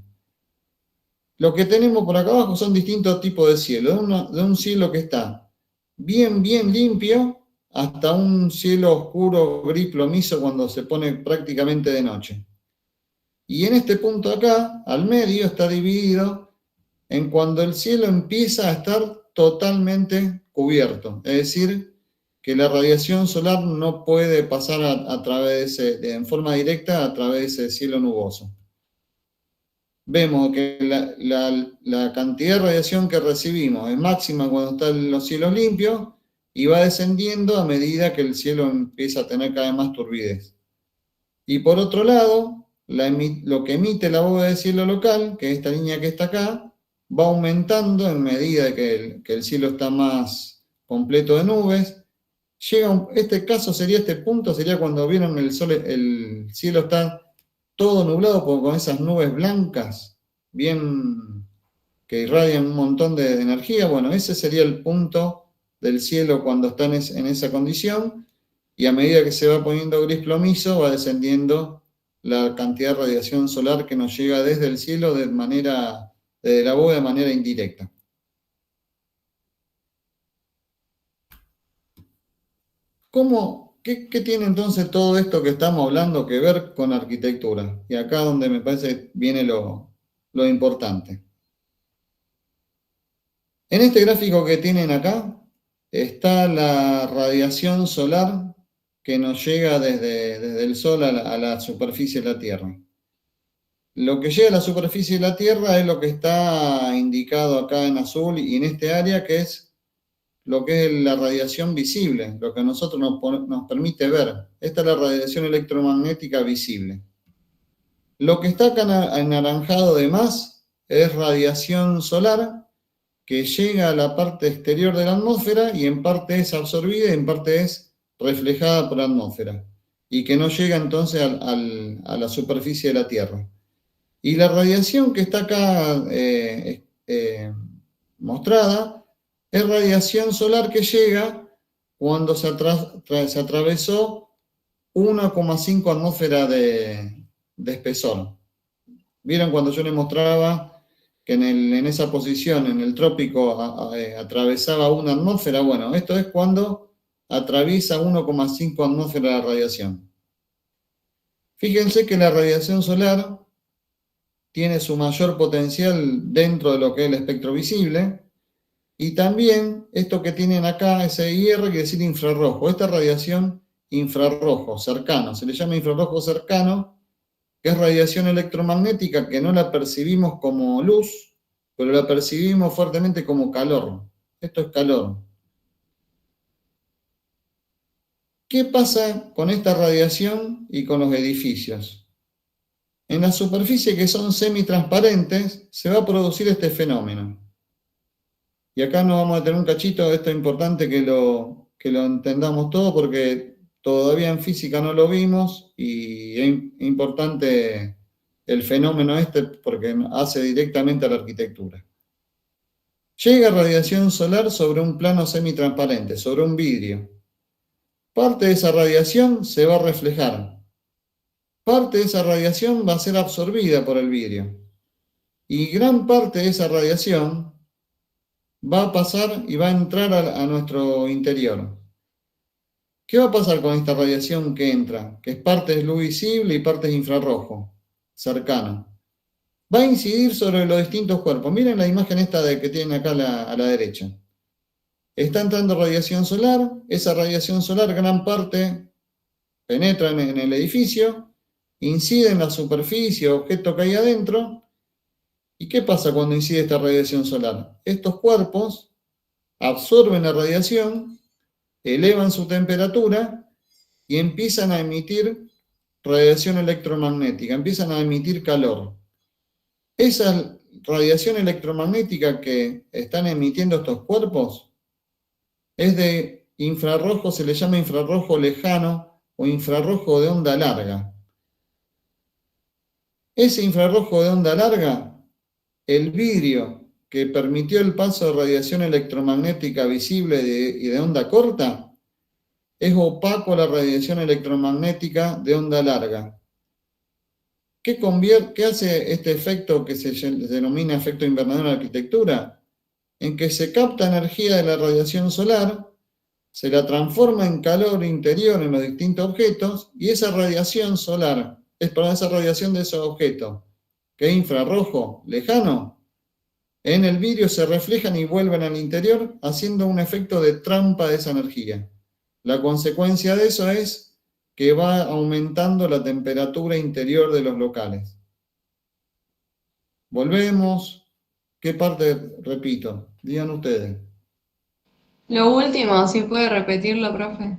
[SPEAKER 1] Lo que tenemos por acá abajo son distintos tipos de cielo, de un cielo que está bien limpio hasta un cielo oscuro, gris plomizo cuando se pone prácticamente de noche. Y en este punto acá, al medio, está dividido en cuando el cielo empieza a estar totalmente cubierto, es decir, que la radiación solar no puede pasar a través en forma directa a través de ese cielo nuboso. Vemos que la cantidad de radiación que recibimos es máxima cuando están los cielos limpios y va descendiendo a medida que el cielo empieza a tener cada vez más turbidez. Y por otro lado, lo que emite la bóveda de cielo local, que es esta línea que está acá, va aumentando en medida que el cielo está más completo de nubes. Este caso sería, este punto sería cuando vieron el cielo está todo nublado con esas nubes blancas, bien que irradian un montón de energía. Bueno, ese sería el punto del cielo cuando está en esa condición, y a medida que se va poniendo gris plomizo, va descendiendo la cantidad de radiación solar que nos llega desde el cielo desde la bóveda de manera indirecta. ¿Qué tiene entonces todo esto que estamos hablando que ver con arquitectura? Y acá donde me parece viene lo importante. En este gráfico que tienen acá está la radiación solar que nos llega desde el Sol a la superficie de la Tierra. Lo que llega a la superficie de la Tierra es lo que está indicado acá en azul y en este área, que es lo que es la radiación visible, lo que a nosotros nos permite ver. Esta es la radiación electromagnética visible. Lo que está acá anaranjado de más es radiación solar que llega a la parte exterior de la atmósfera y en parte es absorbida y en parte es reflejada por la atmósfera, y que no llega entonces a la superficie de la Tierra. Y la radiación que está acá mostrada es radiación solar que llega cuando se atravesó 1,5 atmósferas de espesor. ¿Vieron cuando yo les mostraba que en esa posición, en el trópico, atravesaba una atmósfera? Bueno, esto es cuando atraviesa 1,5 atmósferas de radiación. Fíjense que la radiación solar tiene su mayor potencial dentro de lo que es el espectro visible, y también esto que tienen acá, ese IR, quiere decir infrarrojo. Esta radiación infrarrojo cercano, se le llama infrarrojo cercano, que es radiación electromagnética que no la percibimos como luz, pero la percibimos fuertemente como calor. Esto es calor. ¿Qué pasa con esta radiación y con los edificios? En la superficie que son semitransparentes se va a producir este fenómeno. Y acá nos vamos a tener un cachito, esto es importante que lo entendamos todo porque todavía en física no lo vimos y es importante el fenómeno este porque hace directamente a la arquitectura. Llega radiación solar sobre un plano semitransparente, sobre un vidrio. Parte de esa radiación se va a reflejar. Parte de esa radiación va a ser absorbida por el vidrio. Y gran parte de esa radiación va a pasar y va a entrar a nuestro interior. ¿Qué va a pasar con esta radiación que entra? Que es parte de luz visible y parte de infrarrojo, cercano. Va a incidir sobre los distintos cuerpos. Miren la imagen esta que tienen acá a la derecha. Está entrando radiación solar. Esa radiación solar, gran parte, penetra en el edificio, incide en la superficie, objeto que hay adentro. ¿Y qué pasa cuando incide esta radiación solar? Estos cuerpos absorben la radiación, elevan su temperatura y empiezan a emitir radiación electromagnética, empiezan a emitir calor. Esa radiación electromagnética que están emitiendo estos cuerpos es de infrarrojo, se le llama infrarrojo lejano o infrarrojo de onda larga. Ese infrarrojo de onda larga, el vidrio que permitió el paso de radiación electromagnética visible y de onda corta, es opaco a la radiación electromagnética de onda larga. ¿Qué hace este efecto que se denomina efecto invernadero en la arquitectura? En que se capta energía de la radiación solar, se la transforma en calor interior en los distintos objetos, y esa radiación solar, esa radiación de esos objetos, que es infrarrojo lejano, en el vidrio se reflejan y vuelven al interior, haciendo un efecto de trampa de esa energía. La consecuencia de eso es que va aumentando la temperatura interior de los locales. Volvemos. ¿Qué parte repito? Digan ustedes.
[SPEAKER 6] Lo último, si puede repetirlo, profe.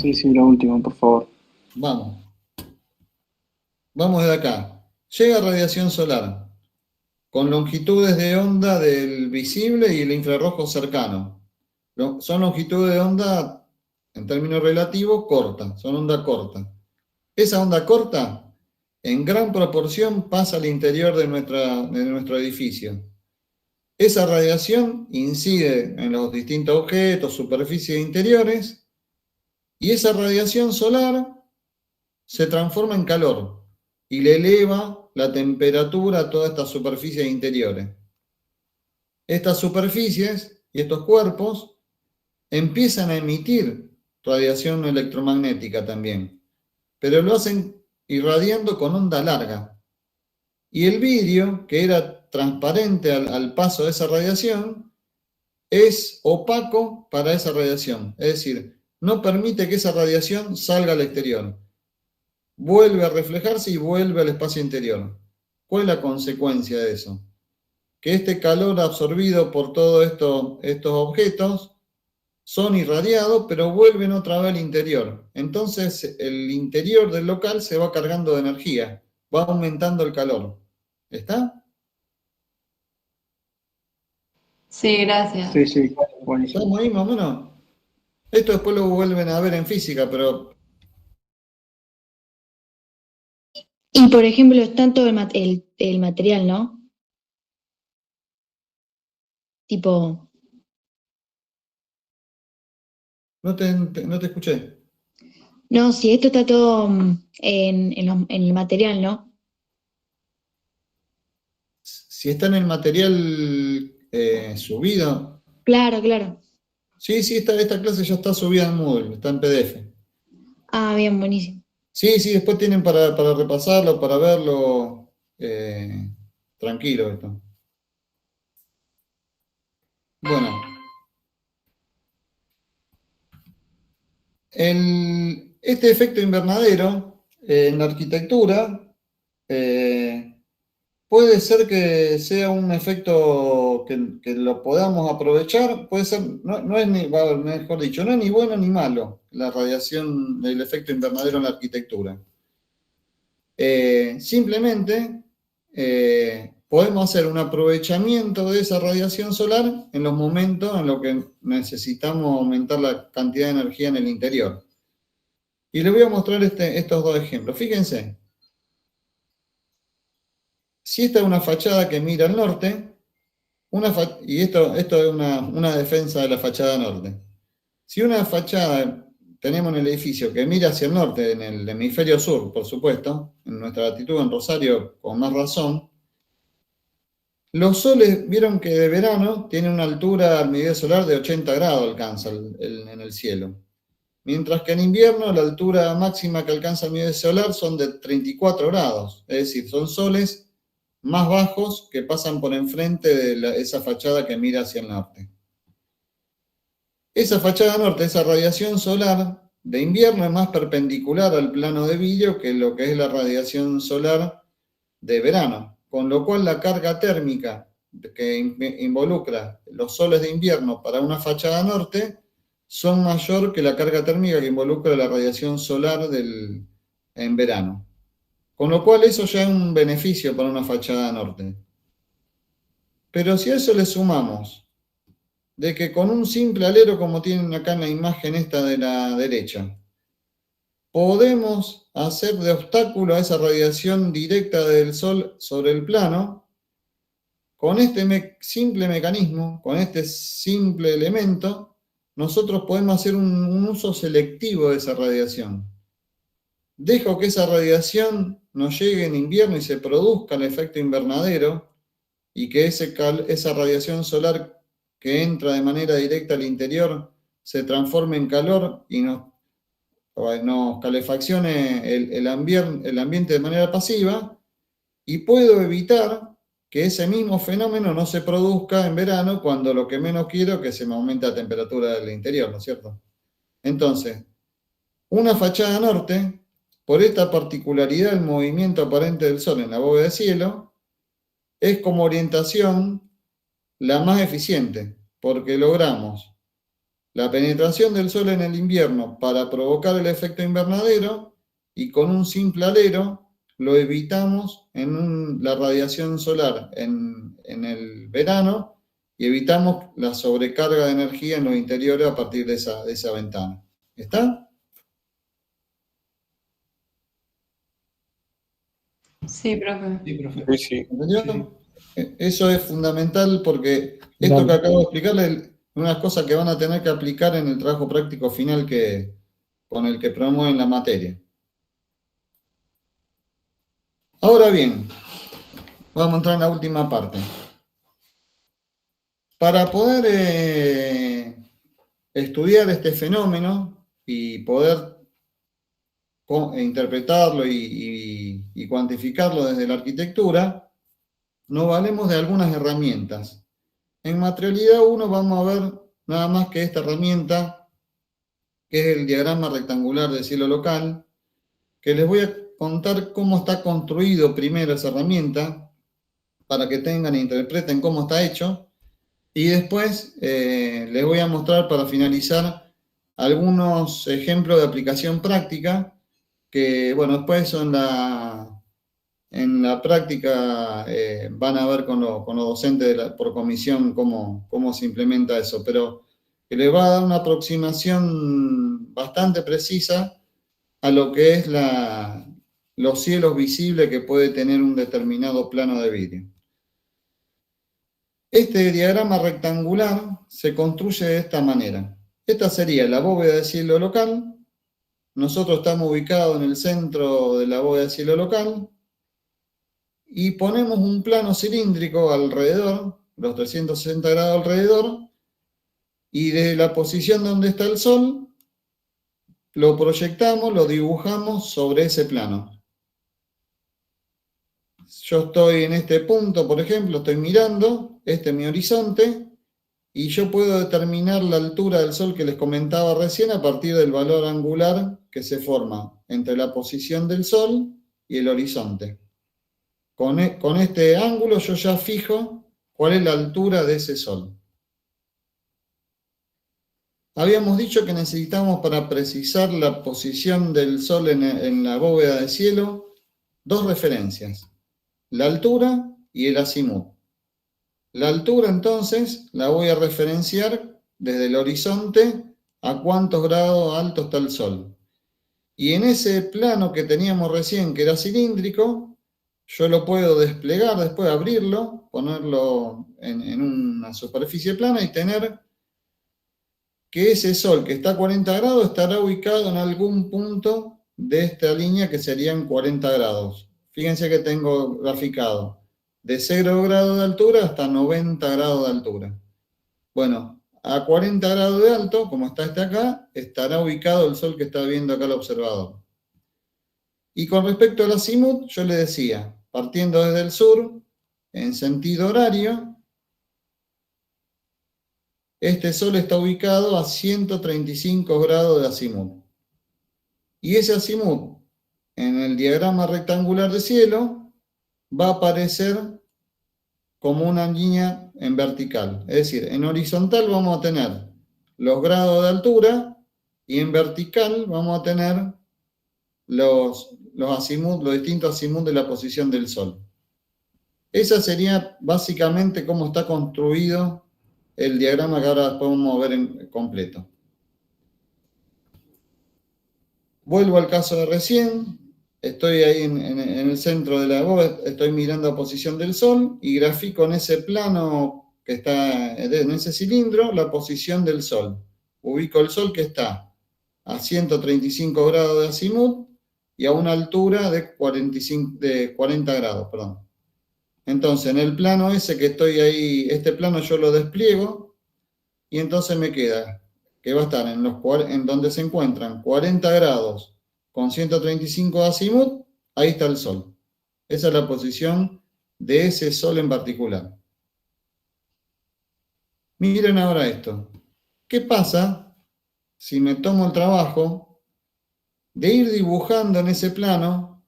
[SPEAKER 3] Sí, sí, lo último, por favor.
[SPEAKER 1] Vamos. Vamos de acá. Llega radiación solar con longitudes de onda del visible y el infrarrojo cercano. Son longitudes de onda, en términos relativos, cortas. Son onda corta. Esa onda corta, en gran proporción, pasa al interior de nuestro edificio. Esa radiación incide en los distintos objetos, superficies interiores, y esa radiación solar se transforma en calor y le eleva la temperatura a todas estas superficies interiores. Estas superficies y estos cuerpos empiezan a emitir radiación electromagnética también, pero lo hacen irradiando con onda larga. Y el vidrio, que era transparente al paso de esa radiación, es opaco para esa radiación, es decir, no permite que esa radiación salga al exterior. Vuelve a reflejarse y vuelve al espacio interior. ¿Cuál es la consecuencia de eso? Que este calor absorbido por todos estos objetos son irradiados, pero vuelven otra vez al interior. Entonces el interior del local se va cargando de energía, va aumentando el calor. ¿Está?
[SPEAKER 6] Sí, gracias.
[SPEAKER 3] Sí, sí, buenísimo.
[SPEAKER 1] ¿Estamos ahí más o menos? Esto después lo vuelven a ver en física, pero...
[SPEAKER 5] Y por ejemplo, es tanto el material, ¿no? Tipo,
[SPEAKER 1] No te escuché.
[SPEAKER 5] no, si esto está todo en el material, ¿no?
[SPEAKER 1] Si está en el material subido...
[SPEAKER 5] Claro, claro.
[SPEAKER 1] Sí, esta clase ya está subida en Moodle, está en PDF.
[SPEAKER 5] Ah, bien, buenísimo.
[SPEAKER 1] Sí, después tienen para repasarlo, para verlo. Tranquilo esto. Bueno. Este efecto invernadero en la arquitectura puede ser que sea un efecto que lo podamos aprovechar, puede ser, no es ni, mejor dicho, no es ni bueno ni malo la radiación del efecto invernadero en la arquitectura. Simplemente podemos hacer un aprovechamiento de esa radiación solar en los momentos en los que necesitamos aumentar la cantidad de energía en el interior. Y les voy a mostrar estos dos ejemplos. Fíjense. Si esta es una fachada que mira al norte, y esto es una defensa de la fachada norte. Si una fachada tenemos en el edificio que mira hacia el norte, en el hemisferio sur, por supuesto, en nuestra latitud en Rosario, con más razón, los soles, vieron que de verano tiene una altura al nivel solar de 80 grados alcanza en el cielo. Mientras que en invierno la altura máxima que alcanza el nivel solar son de 34 grados. Es decir, son soles más bajos que pasan por enfrente de esa fachada que mira hacia el norte. Esa fachada norte, esa radiación solar de invierno es más perpendicular al plano de vidrio que lo que es la radiación solar de verano, con lo cual la carga térmica que involucra los soles de invierno para una fachada norte son mayor que la carga térmica que involucra la radiación solar en verano. Con lo cual eso ya es un beneficio para una fachada norte. Pero si a eso le sumamos de que con un simple alero, como tienen acá en la imagen esta de la derecha, podemos hacer de obstáculo a esa radiación directa del Sol sobre el plano, con este simple mecanismo, con este simple elemento, nosotros podemos hacer un uso selectivo de esa radiación. Dejo que esa radiación nos llegue en invierno y se produzca el efecto invernadero y que esa radiación solar que entra de manera directa al interior se transforme en calor y nos calefaccione el ambiente de manera pasiva, y puedo evitar que ese mismo fenómeno no se produzca en verano cuando lo que menos quiero es que se me aumente la temperatura del interior, ¿no es cierto? Entonces, una fachada norte, por esta particularidad del movimiento aparente del Sol en la bóveda de cielo, es como orientación la más eficiente, porque logramos la penetración del Sol en el invierno para provocar el efecto invernadero, y con un simple alero lo evitamos en la radiación solar en el verano, y evitamos la sobrecarga de energía en los interiores a partir de esa ventana. ¿Está?
[SPEAKER 6] Sí, profe.
[SPEAKER 3] Sí, profe.
[SPEAKER 4] Sí, sí.
[SPEAKER 1] ¿Entendió? Eso es fundamental porque esto
[SPEAKER 7] Dale.
[SPEAKER 1] que acabo de explicarles es una cosa que van a tener que aplicar en el trabajo práctico final con el que promueven la materia. Ahora bien, vamos a entrar en la última parte. Para poder estudiar este fenómeno y poder interpretarlo y cuantificarlo desde la arquitectura, nos valemos de algunas herramientas. En materialidad 1 vamos a ver nada más que esta herramienta, que es el diagrama rectangular de cielo local, que les voy a contar cómo está construido primero esa herramienta, para que tengan e interpreten cómo está hecho, y después les voy a mostrar para finalizar algunos ejemplos de aplicación práctica, que bueno, después eso en la práctica van a ver con los docentes por comisión cómo se implementa eso, pero que les va a dar una aproximación bastante precisa a lo que es los cielos visibles que puede tener un determinado plano de vidrio. Este diagrama rectangular se construye de esta manera. Esta sería la bóveda de cielo local. Nosotros estamos ubicados en el centro de la bóveda de cielo local y ponemos un plano cilíndrico alrededor, los 360 grados alrededor, y desde la posición donde está el Sol, lo proyectamos, lo dibujamos sobre ese plano. Yo estoy en este punto, por ejemplo, estoy mirando, este es mi horizonte, y yo puedo determinar la altura del Sol que les comentaba recién a partir del valor angular que se forma entre la posición del Sol y el horizonte. Con este ángulo yo ya fijo cuál es la altura de ese Sol. Habíamos dicho que necesitamos, para precisar la posición del Sol en la bóveda de cielo, dos referencias: la altura y el azimut. La altura, entonces, la voy a referenciar desde el horizonte a cuántos grados alto está el Sol. Y en ese plano que teníamos recién, que era cilíndrico, yo lo puedo desplegar, después abrirlo, ponerlo en una superficie plana y tener que ese Sol que está a 40 grados estará ubicado en algún punto de esta línea que serían 40 grados. Fíjense que tengo graficado de 0 grados de altura hasta 90 grados de altura. Bueno, a 40 grados de alto, como está este acá, estará ubicado el Sol que está viendo acá el observador. Y con respecto al azimut, yo le decía, partiendo desde el sur, en sentido horario, este Sol está ubicado a 135 grados de azimut. Y ese azimut, en el diagrama rectangular de cielo, va a aparecer como una línea en vertical. Es decir, en horizontal vamos a tener los grados de altura y en vertical vamos a tener los distintos azimut de la posición del Sol. Esa sería básicamente cómo está construido el diagrama que ahora podemos ver en completo. Vuelvo al caso de recién. Estoy ahí en el centro de la bóveda, estoy mirando a posición del Sol y grafico en ese plano que está en ese cilindro la posición del Sol. Ubico el Sol que está a 135 grados de azimut y a una altura de 40 grados, perdón. Entonces, en el plano ese que estoy ahí, este plano yo lo despliego y entonces me queda que va a estar en donde se encuentran 40 grados con 135 de azimut, ahí está el Sol. Esa es la posición de ese Sol en particular. Miren ahora esto. ¿Qué pasa si me tomo el trabajo de ir dibujando en ese plano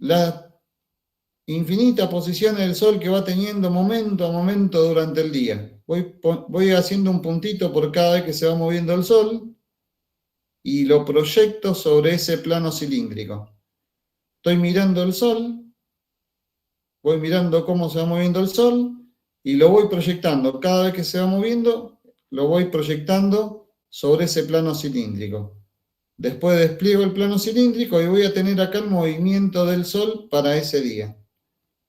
[SPEAKER 1] las infinitas posiciones del Sol que va teniendo momento a momento durante el día? Voy haciendo un puntito por cada vez que se va moviendo el Sol y lo proyecto sobre ese plano cilíndrico. Estoy mirando el Sol, voy mirando cómo se va moviendo el Sol y lo voy proyectando. Cada vez que se va moviendo, lo voy proyectando sobre ese plano cilíndrico. Después despliego el plano cilíndrico y voy a tener acá el movimiento del Sol para ese día.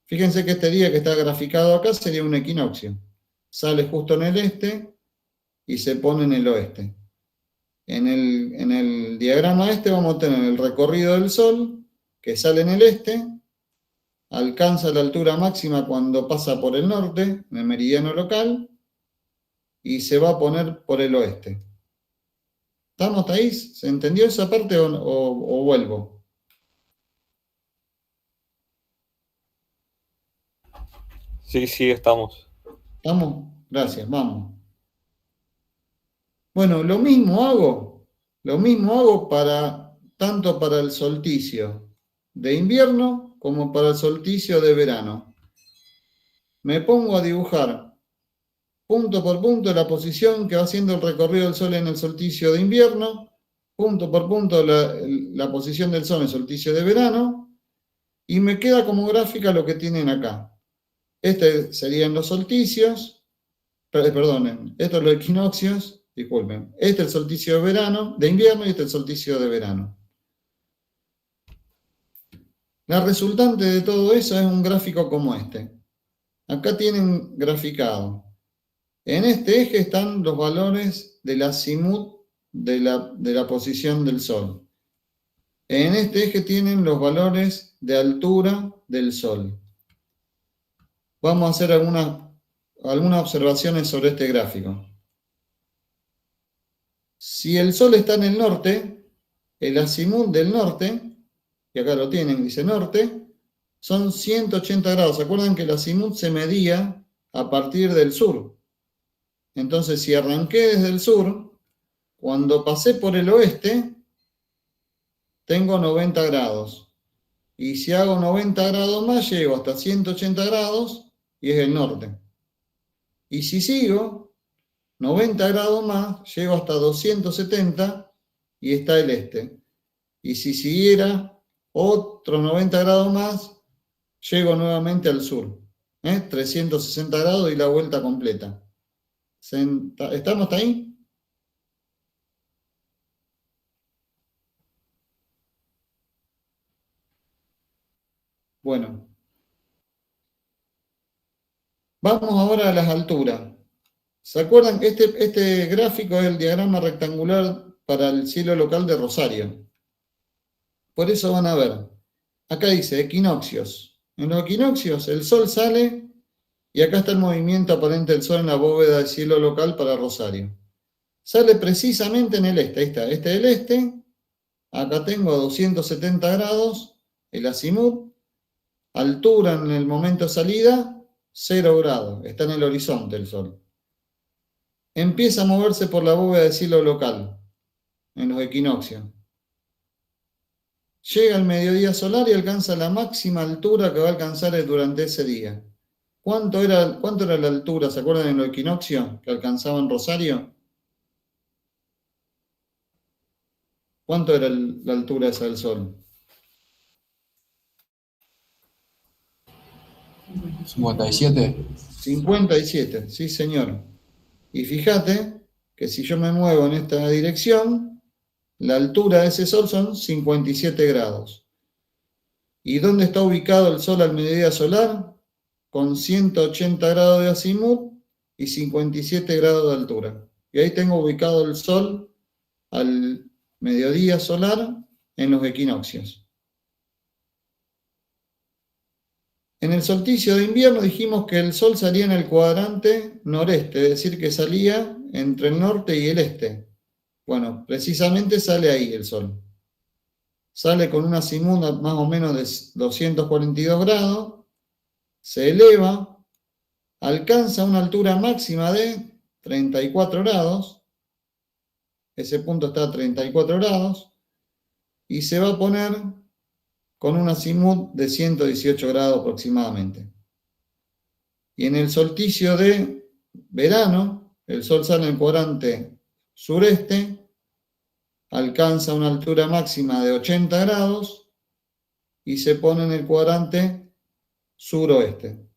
[SPEAKER 1] Fíjense que este día que está graficado acá sería un equinoccio. Sale justo en el este y se pone en el oeste. En el diagrama este vamos a tener el recorrido del Sol que sale en el este, alcanza la altura máxima cuando pasa por el norte, en el meridiano local, y se va a poner por el oeste. ¿Estamos hasta ahí? ¿Se entendió esa parte o vuelvo?
[SPEAKER 4] Sí, estamos.
[SPEAKER 1] ¿Estamos? Gracias, vamos. Bueno, lo mismo hago tanto para el solsticio de invierno como para el solsticio de verano. Me pongo a dibujar punto por punto la posición que va haciendo el recorrido del Sol en el solsticio de invierno, punto por punto la posición del Sol en el solsticio de verano, y me queda como gráfica lo que tienen acá. Este serían los solsticios, perdonen, estos los equinoccios, disculpen. Este es el solsticio de invierno y este es el solsticio de verano. La resultante de todo eso es un gráfico como este. Acá tienen graficado. En este eje están los valores del azimut de la posición del Sol. En este eje tienen los valores de altura del Sol. Vamos a hacer algunas observaciones sobre este gráfico. Si el Sol está en el norte, el azimut del norte, que acá lo tienen, dice norte, son 180 grados. ¿Se acuerdan que el azimut se medía a partir del sur? Entonces, si arranqué desde el sur, cuando pasé por el oeste, tengo 90 grados. Y si hago 90 grados más, llego hasta 180 grados y es el norte. Y si sigo 90 grados más, llego hasta 270 y está el este. Y si siguiera otros 90 grados más, llego nuevamente al sur. 360 grados y la vuelta completa. ¿Estamos hasta ahí? Bueno. Vamos ahora a las alturas. ¿Se acuerdan? Este gráfico es el diagrama rectangular para el cielo local de Rosario. Por eso van a ver. Acá dice equinoccios. En los equinoccios el Sol sale y acá está el movimiento aparente del Sol en la bóveda del cielo local para Rosario. Sale precisamente en el este. Ahí está. Este es el este. Acá tengo a 270 grados el azimut. Altura en el momento de salida, 0 grados. Está en el horizonte el Sol. Empieza a moverse por la bóveda del cielo local, en los equinoccios. Llega al mediodía solar y alcanza la máxima altura que va a alcanzar durante ese día. ¿Cuánto era la altura? ¿Se acuerdan en los equinoccios que alcanzaba en Rosario? ¿Cuánto era la altura esa del Sol?
[SPEAKER 8] 57.
[SPEAKER 1] 57, sí señor. Y fíjate que si yo me muevo en esta dirección, la altura de ese Sol son 57 grados. ¿Y dónde está ubicado el Sol al mediodía solar? Con 180 grados de azimut y 57 grados de altura. Y ahí tengo ubicado el Sol al mediodía solar en los equinoccios. En el solsticio de invierno dijimos que el Sol salía en el cuadrante noreste, es decir, que salía entre el norte y el este. Bueno, precisamente sale ahí el Sol. Sale con una azimut más o menos de 242 grados, se eleva, alcanza una altura máxima de 34 grados, ese punto está a 34 grados, y se va a poner con un azimut de 118 grados aproximadamente. Y en el solsticio de verano, el Sol sale en el cuadrante sureste, alcanza una altura máxima de 80 grados y se pone en el cuadrante suroeste.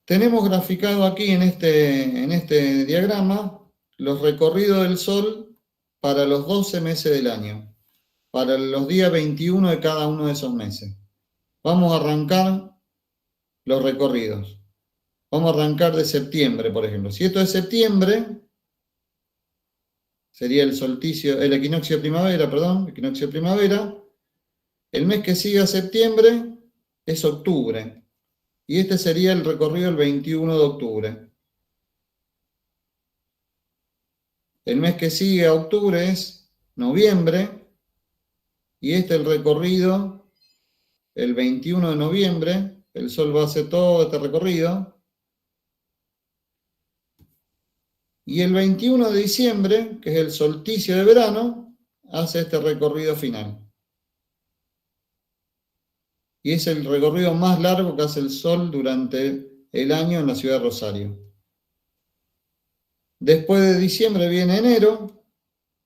[SPEAKER 1] Tenemos graficado aquí en este diagrama los recorridos del Sol para los 12 meses del año, para los días 21 de cada uno de esos meses. Vamos a arrancar los recorridos. Vamos a arrancar de septiembre, por ejemplo. Si esto es septiembre, sería el solsticio, el equinoccio de primavera. El mes que sigue a septiembre es octubre. Y este sería el recorrido el 21 de octubre. El mes que sigue a octubre es noviembre. Y este el recorrido el 21 de noviembre. El Sol va a hacer todo este recorrido. Y el 21 de diciembre, que es el solsticio de verano, hace este recorrido final. Y es el recorrido más largo que hace el Sol durante el año en la ciudad de Rosario. Después de diciembre viene enero,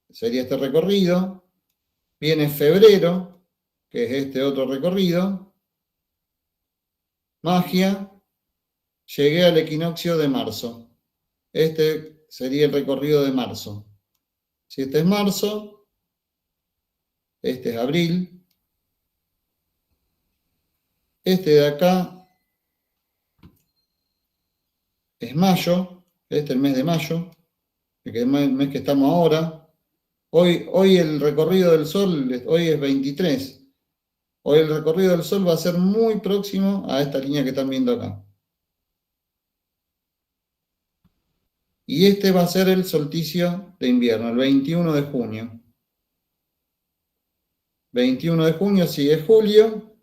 [SPEAKER 1] sería este recorrido. Viene febrero, que es este otro recorrido. Magia, llegué al equinoccio de marzo. Este sería el recorrido de marzo. Si este es marzo, este es abril. Este de acá es mayo, este es el mes de mayo, que es el mes que estamos ahora. Hoy el recorrido del Sol, hoy es 23. Hoy el recorrido del Sol va a ser muy próximo a esta línea que están viendo acá. Y este va a ser el solsticio de invierno, el 21 de junio. 21 de junio sigue julio.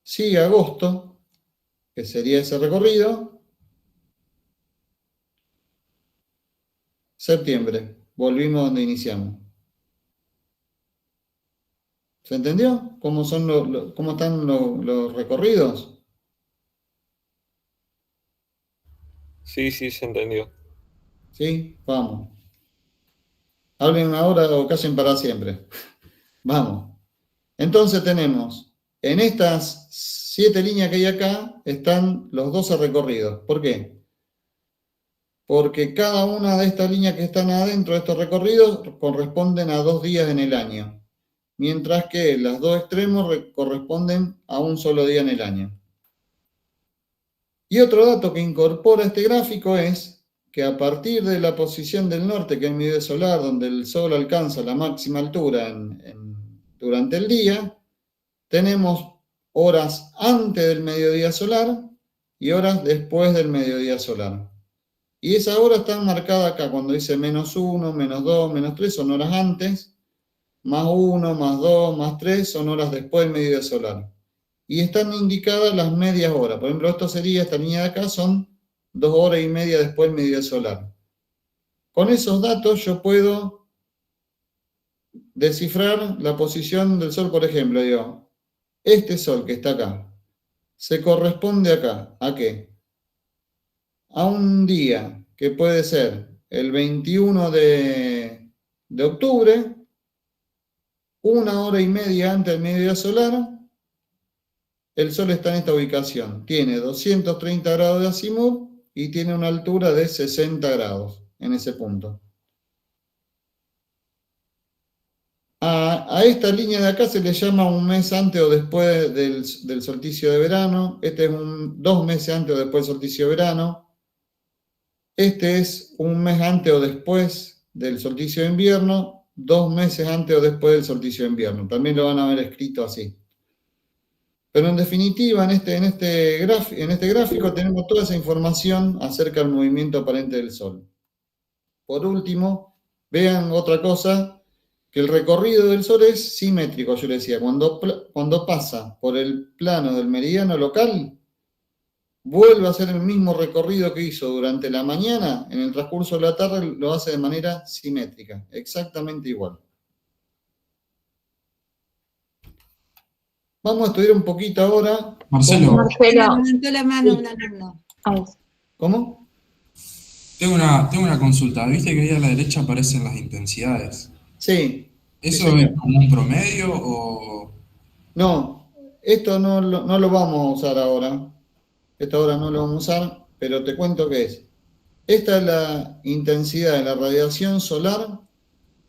[SPEAKER 1] Sigue agosto, que sería ese recorrido. Septiembre, volvimos donde iniciamos. ¿Se entendió cómo están los recorridos?
[SPEAKER 4] Sí, se entendió.
[SPEAKER 1] ¿Sí? Vamos. Hablen ahora o callen para siempre. Vamos. Entonces tenemos, en estas 7 líneas que hay acá, están los 12 recorridos. ¿Por qué? Porque cada una de estas líneas que están adentro de estos recorridos corresponden a 2 días en el año, mientras que los 2 extremos corresponden a un solo día en el año. Y otro dato que incorpora este gráfico es que a partir de la posición del norte, que es el mediodía solar, donde el Sol alcanza la máxima altura durante el día, tenemos horas antes del mediodía solar y horas después del mediodía solar. Y esas horas están marcadas acá, cuando dice -1, -2, -3, son horas antes, +1, +2, +3 son horas después del mediodía solar. Y están indicadas las medias horas. Por ejemplo, esta línea de acá son 2 horas y media después del mediodía solar. Con esos datos yo puedo descifrar la posición del Sol, por ejemplo. Digo, este Sol que está acá, se corresponde acá, ¿a qué? A un día que puede ser el 21 de octubre, 1 hora y media antes del mediodía solar. El Sol está en esta ubicación, tiene 230 grados de azimut y tiene una altura de 60 grados en ese punto. A esta línea de acá se le llama un mes antes o después del solsticio de verano. Este es 2 meses antes o después del solsticio de verano. Este es un mes antes o después del solsticio de invierno, 2 meses antes o después del solsticio de invierno. También lo van a ver escrito así. Pero en definitiva, en este gráfico tenemos toda esa información acerca del movimiento aparente del Sol. Por último, vean otra cosa, que el recorrido del Sol es simétrico, yo les decía. Cuando pasa por el plano del meridiano local, vuelve a hacer el mismo recorrido que hizo durante la mañana, en el transcurso de la tarde lo hace de manera simétrica, exactamente igual. Vamos a estudiar un poquito ahora.
[SPEAKER 8] Marcelo,
[SPEAKER 2] Marcelo.
[SPEAKER 9] Levantó la mano un alumno.
[SPEAKER 1] ¿Cómo?
[SPEAKER 8] tengo una consulta. ¿Viste que ahí a la derecha aparecen las intensidades?
[SPEAKER 1] Sí.
[SPEAKER 8] ¿Eso
[SPEAKER 1] sí, señor.
[SPEAKER 8] es como un promedio o...?
[SPEAKER 1] No, esto no lo vamos a usar ahora. Esto ahora no lo vamos a usar, pero te cuento qué es. Esta es la intensidad de la radiación solar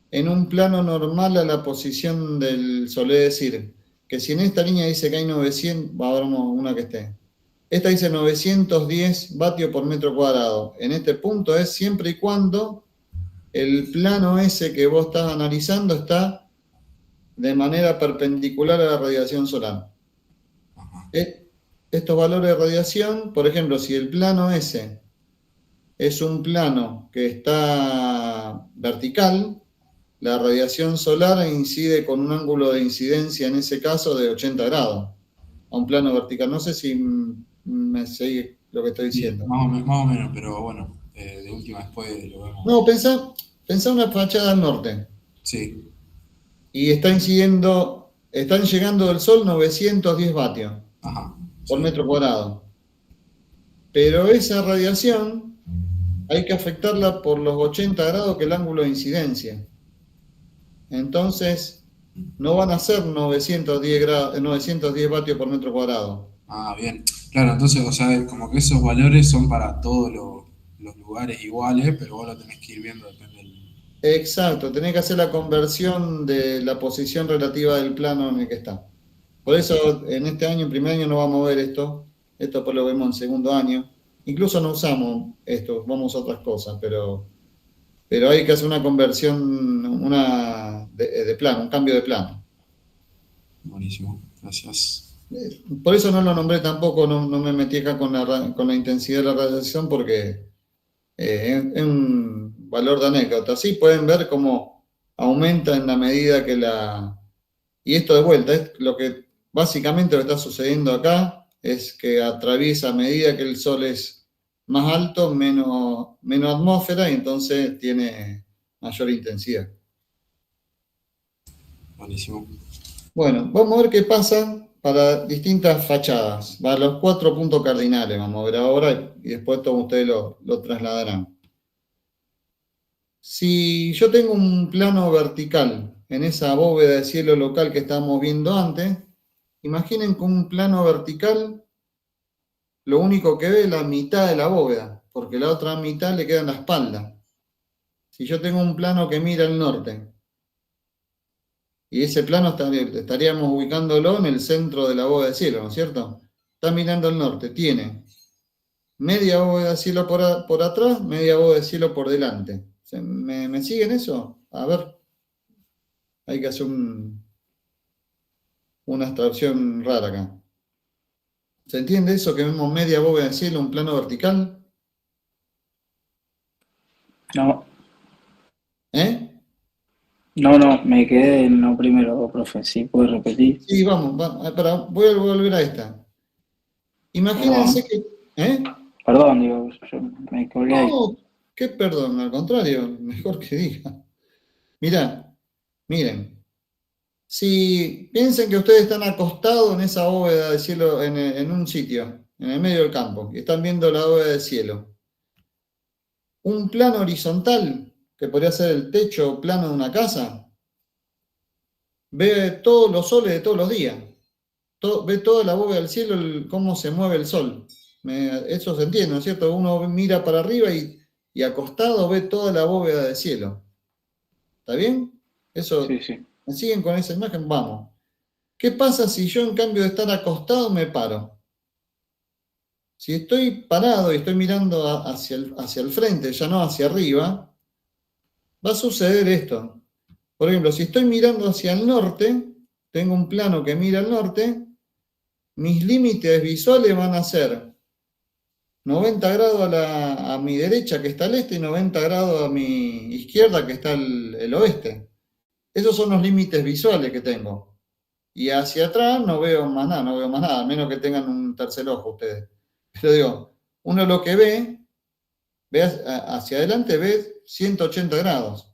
[SPEAKER 1] en un plano normal a la posición del Sol. Es decir, que si en esta línea dice que hay 900, va a haber una que esté. Esta dice 910 vatios por metro cuadrado. En este punto es siempre y cuando el plano ese que vos estás analizando está de manera perpendicular a la radiación solar. Estos valores de radiación, por ejemplo, si el plano ese es un plano que está vertical, la radiación solar incide con un ángulo de incidencia, en ese caso, de 80 grados, a un plano vertical. No sé si me sigue lo que estoy diciendo.
[SPEAKER 8] Más o menos, pero bueno, de última después lo vemos.
[SPEAKER 1] No, pensá una fachada al norte.
[SPEAKER 8] Sí,
[SPEAKER 1] Y están llegando del Sol 910 vatios
[SPEAKER 8] ajá.
[SPEAKER 1] por
[SPEAKER 8] Sí.
[SPEAKER 1] metro cuadrado. Pero esa radiación hay que afectarla por los 80 grados que es el ángulo de incidencia. Entonces, no van a ser 910 vatios por metro cuadrado.
[SPEAKER 8] Ah, bien. Claro, entonces, o sea, como que esos valores son para todos los lugares iguales, pero vos lo tenés que ir viendo, depende del...
[SPEAKER 1] Exacto, tenés que hacer la conversión de la posición relativa del plano en el que está. Por eso, en este año, en primer año, no vamos a ver esto. Esto después lo vemos en segundo año. Incluso no usamos esto, vamos a otras cosas, pero hay que hacer una conversión de plano, un cambio de plano.
[SPEAKER 8] Buenísimo, gracias.
[SPEAKER 1] Por eso no lo nombré tampoco, no me metí acá con la intensidad de la radiación, porque es un valor de anécdota. Sí, pueden ver cómo aumenta en la medida que Y esto de vuelta, es lo que básicamente lo que está sucediendo acá, es que atraviesa a medida que el Sol es más alto, menos atmósfera, y entonces tiene mayor intensidad.
[SPEAKER 8] Buenísimo.
[SPEAKER 1] Bueno, vamos a ver qué pasa para distintas fachadas. Va a los 4 puntos cardinales, vamos a ver ahora, y después todos ustedes lo trasladarán. Si yo tengo un plano vertical en esa bóveda de cielo local que estábamos viendo antes, imaginen con un plano vertical, lo único que ve es la mitad de la bóveda, porque la otra mitad le queda en la espalda. Si yo tengo un plano que mira al norte, y ese plano estaríamos ubicándolo en el centro de la bóveda de cielo, ¿no es cierto? Está mirando al norte, tiene media bóveda de cielo por atrás, media bóveda de cielo por delante. ¿Me siguen eso? A ver, hay que hacer una abstracción rara acá. ¿Se entiende eso que vemos media bóveda de cielo, un plano vertical?
[SPEAKER 3] No,
[SPEAKER 1] ¿Eh?
[SPEAKER 3] me quedé en lo primero, profe. ¿Sí puede repetir?
[SPEAKER 1] Sí, vamos, voy a volver a esta. Imagínense que...
[SPEAKER 3] Perdón, digo, yo me colgué ahí.
[SPEAKER 1] No, qué perdón, al contrario, mejor que diga. Miren, si piensen que ustedes están acostados en esa bóveda de cielo, en un sitio, en el medio del campo, y están viendo la bóveda de cielo. Un plano horizontal, que podría ser el techo plano de una casa, ve todos los soles de todos los días. Ve toda la bóveda del cielo, cómo se mueve el sol. Eso se entiende, ¿no es cierto? Uno mira para arriba y acostado ve toda la bóveda del cielo. ¿Está bien? Eso,
[SPEAKER 3] Sí, sí.
[SPEAKER 1] ¿me siguen con esa imagen? Vamos. ¿Qué pasa si yo, en cambio de estar acostado, me paro? Si estoy parado y estoy mirando hacia el frente, ya no hacia arriba, va a suceder esto. Por ejemplo, si estoy mirando hacia el norte, tengo un plano que mira al norte, mis límites visuales van a ser 90 grados a mi derecha, que está el este, y 90 grados a mi izquierda, que está el oeste. Esos son los límites visuales que tengo. Y hacia atrás no veo más nada, a menos que tengan un tercer ojo ustedes. Pero digo, uno lo que ve hacia adelante, ve 180 grados.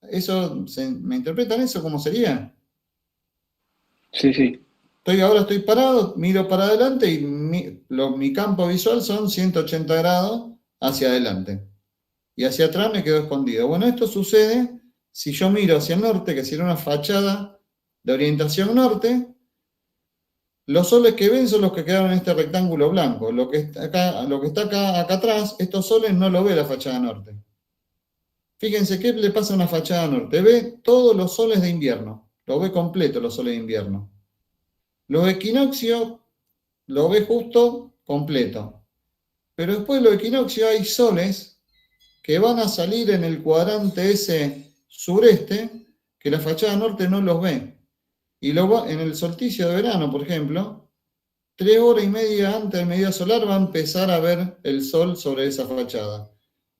[SPEAKER 1] ¿Eso me interpretan eso cómo sería?
[SPEAKER 3] Sí, sí.
[SPEAKER 1] Ahora estoy parado, miro para adelante y mi campo visual son 180 grados hacia adelante. Y hacia atrás me quedo escondido. Bueno, esto sucede si yo miro hacia el norte, que sería una fachada de orientación norte. Los soles que ven son los que quedaron en este rectángulo blanco. Lo que está acá atrás, estos soles no lo ve la fachada norte. Fíjense qué le pasa a una fachada norte. Ve todos los soles de invierno. Lo ve completo los soles de invierno. Los equinoccios lo ve justo completo. Pero después de los equinoccios hay soles que van a salir en el cuadrante ese sureste que la fachada norte no los ve. Y en el solsticio de verano, por ejemplo, 3 horas y media antes del mediodía solar va a empezar a ver el sol sobre esa fachada.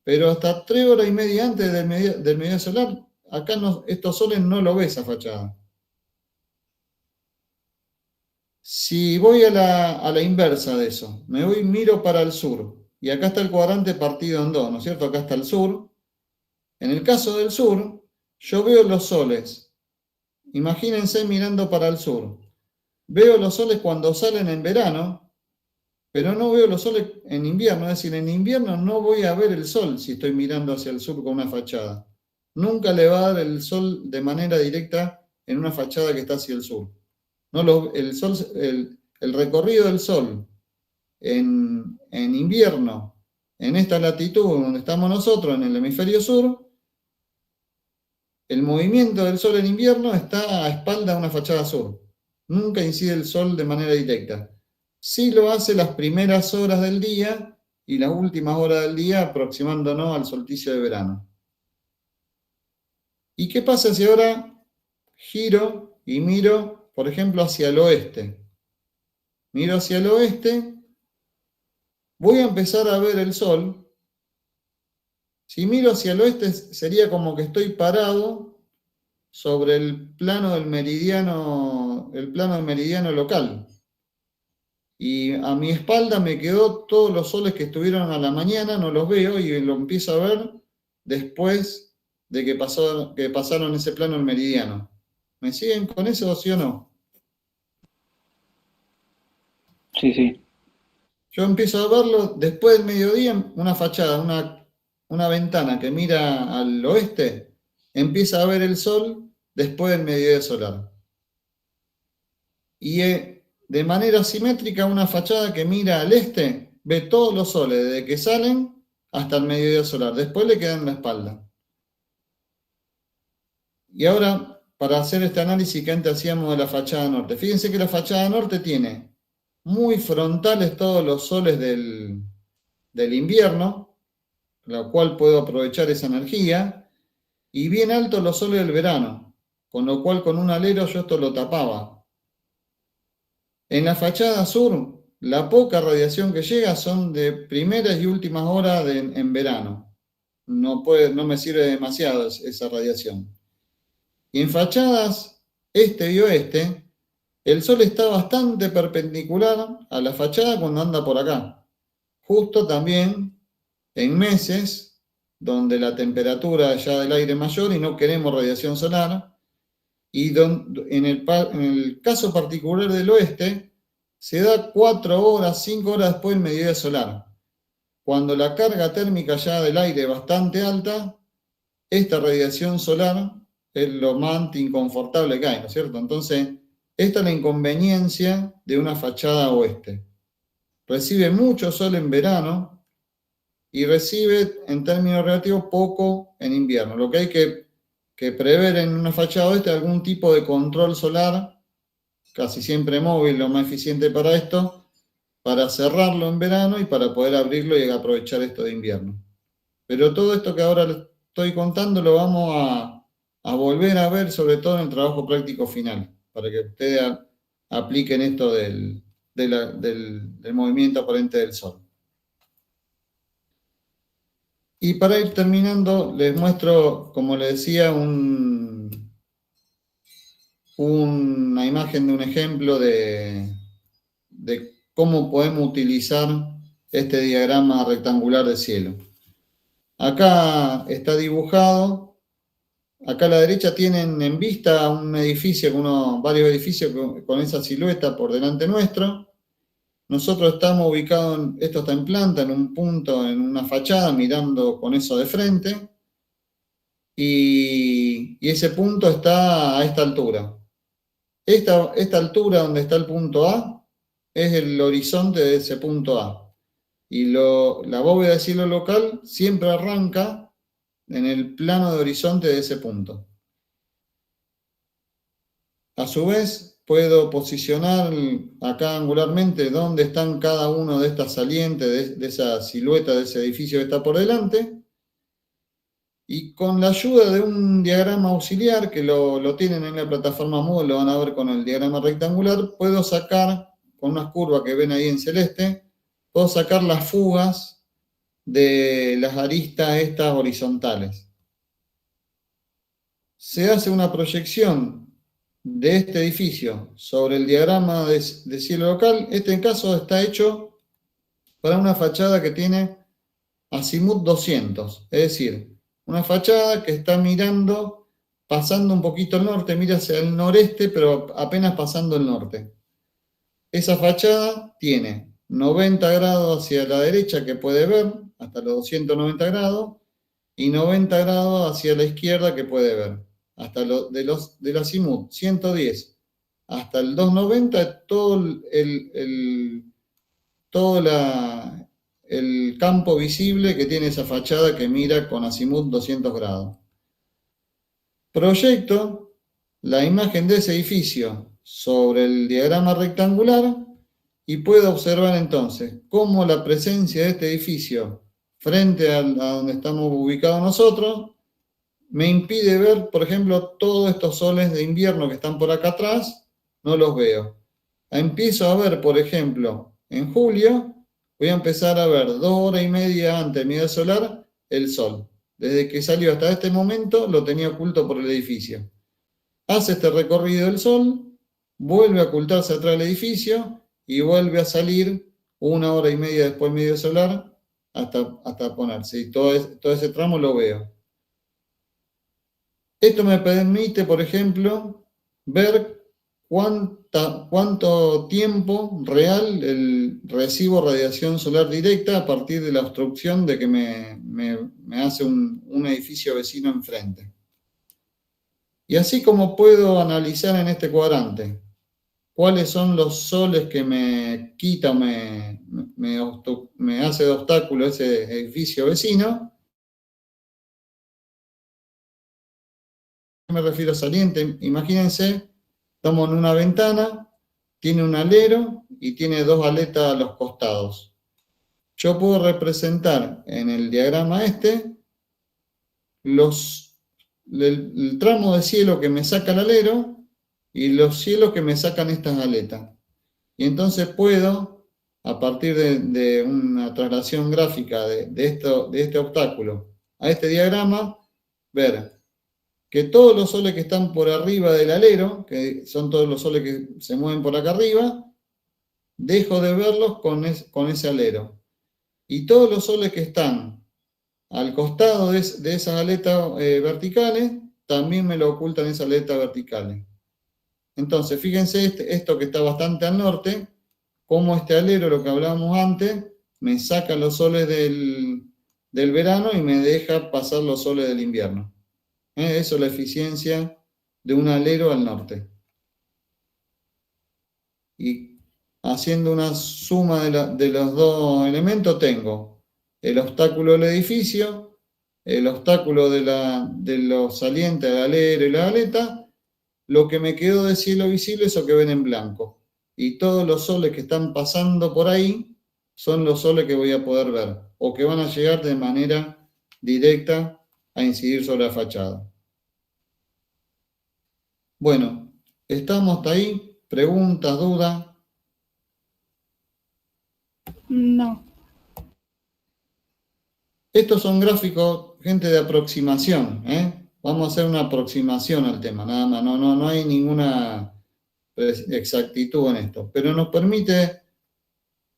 [SPEAKER 1] Pero hasta 3 horas y media antes del mediodía solar, acá estos soles no lo ve esa fachada. Si voy a la inversa de eso, miro para el sur, y acá está el cuadrante partido en dos, ¿no es cierto? Acá está el sur. En el caso del sur, yo veo los soles. Imagínense mirando para el sur. Veo los soles cuando salen en verano, pero no veo los soles en invierno. Es decir, en invierno no voy a ver el sol si estoy mirando hacia el sur con una fachada. Nunca le va a dar el sol de manera directa en una fachada que está hacia el sur. No, el recorrido del sol en invierno, en esta latitud donde estamos nosotros, en el hemisferio sur, el movimiento del sol en invierno está a espalda de una fachada sur. Nunca incide el sol de manera directa. Sí lo hace las primeras horas del día y las últimas horas del día, aproximándonos al solsticio de verano. ¿Y qué pasa si ahora giro y miro, por ejemplo, hacia el oeste? Miro hacia el oeste, voy a empezar a ver el sol. Si miro hacia el oeste sería como que estoy parado sobre el plano del meridiano local. Y a mi espalda me quedó todos los soles que estuvieron a la mañana, no los veo y lo empiezo a ver después de que pasaron ese plano el meridiano. ¿Me siguen con eso, sí o no?
[SPEAKER 3] Sí, sí.
[SPEAKER 1] Yo empiezo a verlo después del mediodía, una fachada, una ventana que mira al oeste, empieza a ver el sol después del mediodía solar. Y de manera simétrica, una fachada que mira al este, ve todos los soles, desde que salen hasta el mediodía solar. Después le queda en la espalda. Y ahora, para hacer este análisis que antes hacíamos de la fachada norte, fíjense que la fachada norte tiene muy frontales todos los soles del invierno, lo cual puedo aprovechar esa energía, y bien altos los soles del verano, con lo cual con un alero yo esto lo tapaba. En la fachada sur, la poca radiación que llega son de primeras y últimas horas en verano. No me sirve demasiado esa radiación. Y en fachadas este y oeste, el sol está bastante perpendicular a la fachada cuando anda por acá. Justo también en meses donde la temperatura ya del aire es mayor y no queremos radiación solar, y en el caso particular del oeste, se da 4 horas, 5 horas después del mediodía solar. Cuando la carga térmica ya del aire es bastante alta, esta radiación solar es lo más anti-inconfortable que hay, ¿no es cierto? Entonces, esta es la inconveniencia de una fachada oeste. Recibe mucho sol en verano y recibe, en términos relativos, poco en invierno. Lo que hay que prever en una fachada oeste es algún tipo de control solar, casi siempre móvil, lo más eficiente para esto, para cerrarlo en verano y para poder abrirlo y aprovechar esto de invierno. Pero todo esto que ahora estoy contando lo vamos a volver a ver, sobre todo en el trabajo práctico final, para que ustedes apliquen esto del movimiento aparente del Sol. Y para ir terminando, les muestro, como les decía, una imagen de un ejemplo de cómo podemos utilizar este diagrama rectangular de cielo. Acá está dibujado, acá a la derecha tienen en vista un edificio, varios edificios con esa silueta por delante nuestro. Nosotros estamos ubicados, esto está en planta, en un punto, en una fachada, mirando con eso de frente. Y ese punto está a esta altura. Esta altura donde está el punto A es el horizonte de ese punto A. Y la bóveda de cielo local siempre arranca en el plano de horizonte de ese punto. A su vez, puedo posicionar acá angularmente dónde están cada uno de estas salientes, de esa silueta de ese edificio que está por delante. Y con la ayuda de un diagrama auxiliar, que lo tienen en la plataforma Moodle, lo van a ver con el diagrama rectangular, puedo sacar, con unas curvas que ven ahí en celeste, puedo sacar las fugas de las aristas estas horizontales. Se hace una proyección de este edificio sobre el diagrama de cielo local. Este caso está hecho para una fachada que tiene azimut 200, es decir, una fachada que está mirando, pasando un poquito al norte, mira hacia el noreste, pero apenas pasando el norte. Esa fachada tiene 90 grados hacia la derecha, que puede ver, hasta los 290 grados, y 90 grados hacia la izquierda, que puede ver, hasta del azimut 110 hasta el 290, todo el campo visible que tiene esa fachada que mira con azimut 200 grados. Proyecto la imagen de ese edificio sobre el diagrama rectangular y puedo observar entonces cómo la presencia de este edificio frente a donde estamos ubicados nosotros me impide ver, por ejemplo, todos estos soles de invierno que están por acá atrás, no los veo. Empiezo a ver, por ejemplo, en julio, voy a empezar a ver 2 horas y media antes del mediodía solar el sol. Desde que salió hasta este momento lo tenía oculto por el edificio. Hace este recorrido del sol, vuelve a ocultarse atrás del edificio y vuelve a salir 1 hora y media después del mediodía solar hasta ponerse. Y todo ese tramo lo veo. Esto me permite, por ejemplo, ver cuánto tiempo real recibo radiación solar directa a partir de la obstrucción de que me hace un edificio vecino enfrente. Y así como puedo analizar en este cuadrante cuáles son los soles que me quita, me hace de obstáculo ese edificio vecino. Me refiero a saliente, imagínense, estamos en una ventana, tiene un alero y tiene 2 aletas a los costados. Yo puedo representar en el diagrama el tramo de cielo que me saca el alero y los cielos que me sacan estas aletas. Y entonces puedo, a partir de una traslación gráfica de este obstáculo a este diagrama, ver que todos los soles que están por arriba del alero, que son todos los soles que se mueven por acá arriba, dejo de verlos con ese alero. Y todos los soles que están al costado de esas aletas verticales, también me lo ocultan esas aletas verticales. Entonces, fíjense esto que está bastante al norte, cómo este alero, lo que hablábamos antes, me saca los soles del verano y me deja pasar los soles del invierno. Eso es la eficiencia de un alero al norte. Y haciendo una suma de los dos elementos, tengo el obstáculo del edificio, el obstáculo de los salientes del alero y la aleta, lo que me quedó de cielo visible, eso que ven en blanco. Y todos los soles que están pasando por ahí son los soles que voy a poder ver, o que van a llegar de manera directa a incidir sobre la fachada. Bueno, ¿estamos hasta ahí? ¿Preguntas, dudas?
[SPEAKER 9] No.
[SPEAKER 1] Estos son gráficos, gente, de aproximación, ¿eh? Vamos a hacer una aproximación al tema, nada más. No hay ninguna exactitud en esto, pero nos permite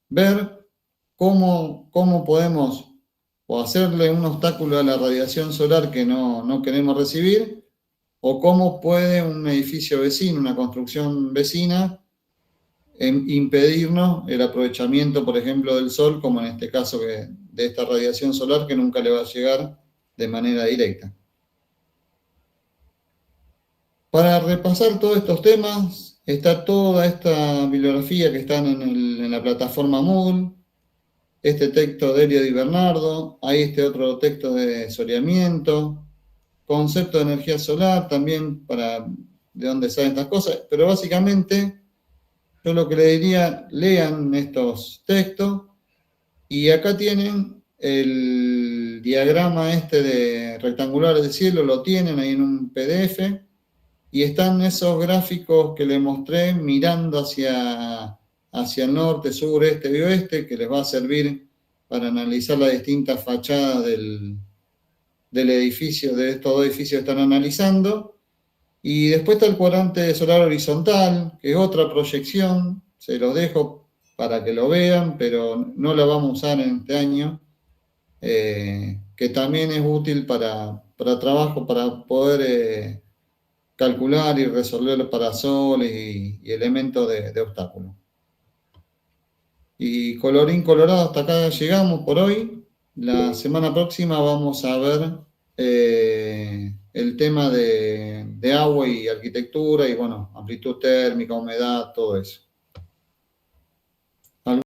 [SPEAKER 1] ver cómo podemos o hacerle un obstáculo a la radiación solar que no queremos recibir, o cómo puede un edificio vecino, una construcción vecina, impedirnos el aprovechamiento, por ejemplo, del sol, como en este caso de esta radiación solar que nunca le va a llegar de manera directa. Para repasar todos estos temas, está toda esta bibliografía que están en la plataforma Moodle, este texto de Elio Di Bernardo, ahí este otro texto de soleamiento, concepto de energía solar también, de dónde salen estas cosas, pero básicamente yo lo que le diría, lean estos textos y acá tienen el diagrama de rectangular del cielo, lo tienen ahí en un PDF y están esos gráficos que les mostré mirando hacia el norte, sur, este y oeste, que les va a servir para analizar las distintas fachadas del edificio, de estos dos edificios que están analizando. Y después está el cuadrante solar horizontal, que es otra proyección, se los dejo para que lo vean, pero no la vamos a usar en este año, que también es útil para trabajo, para poder calcular y resolver los parasoles y elementos de obstáculos. Y colorín colorado, hasta acá llegamos por hoy. La semana próxima vamos a ver el tema de agua y arquitectura y, bueno, amplitud térmica, humedad, todo eso.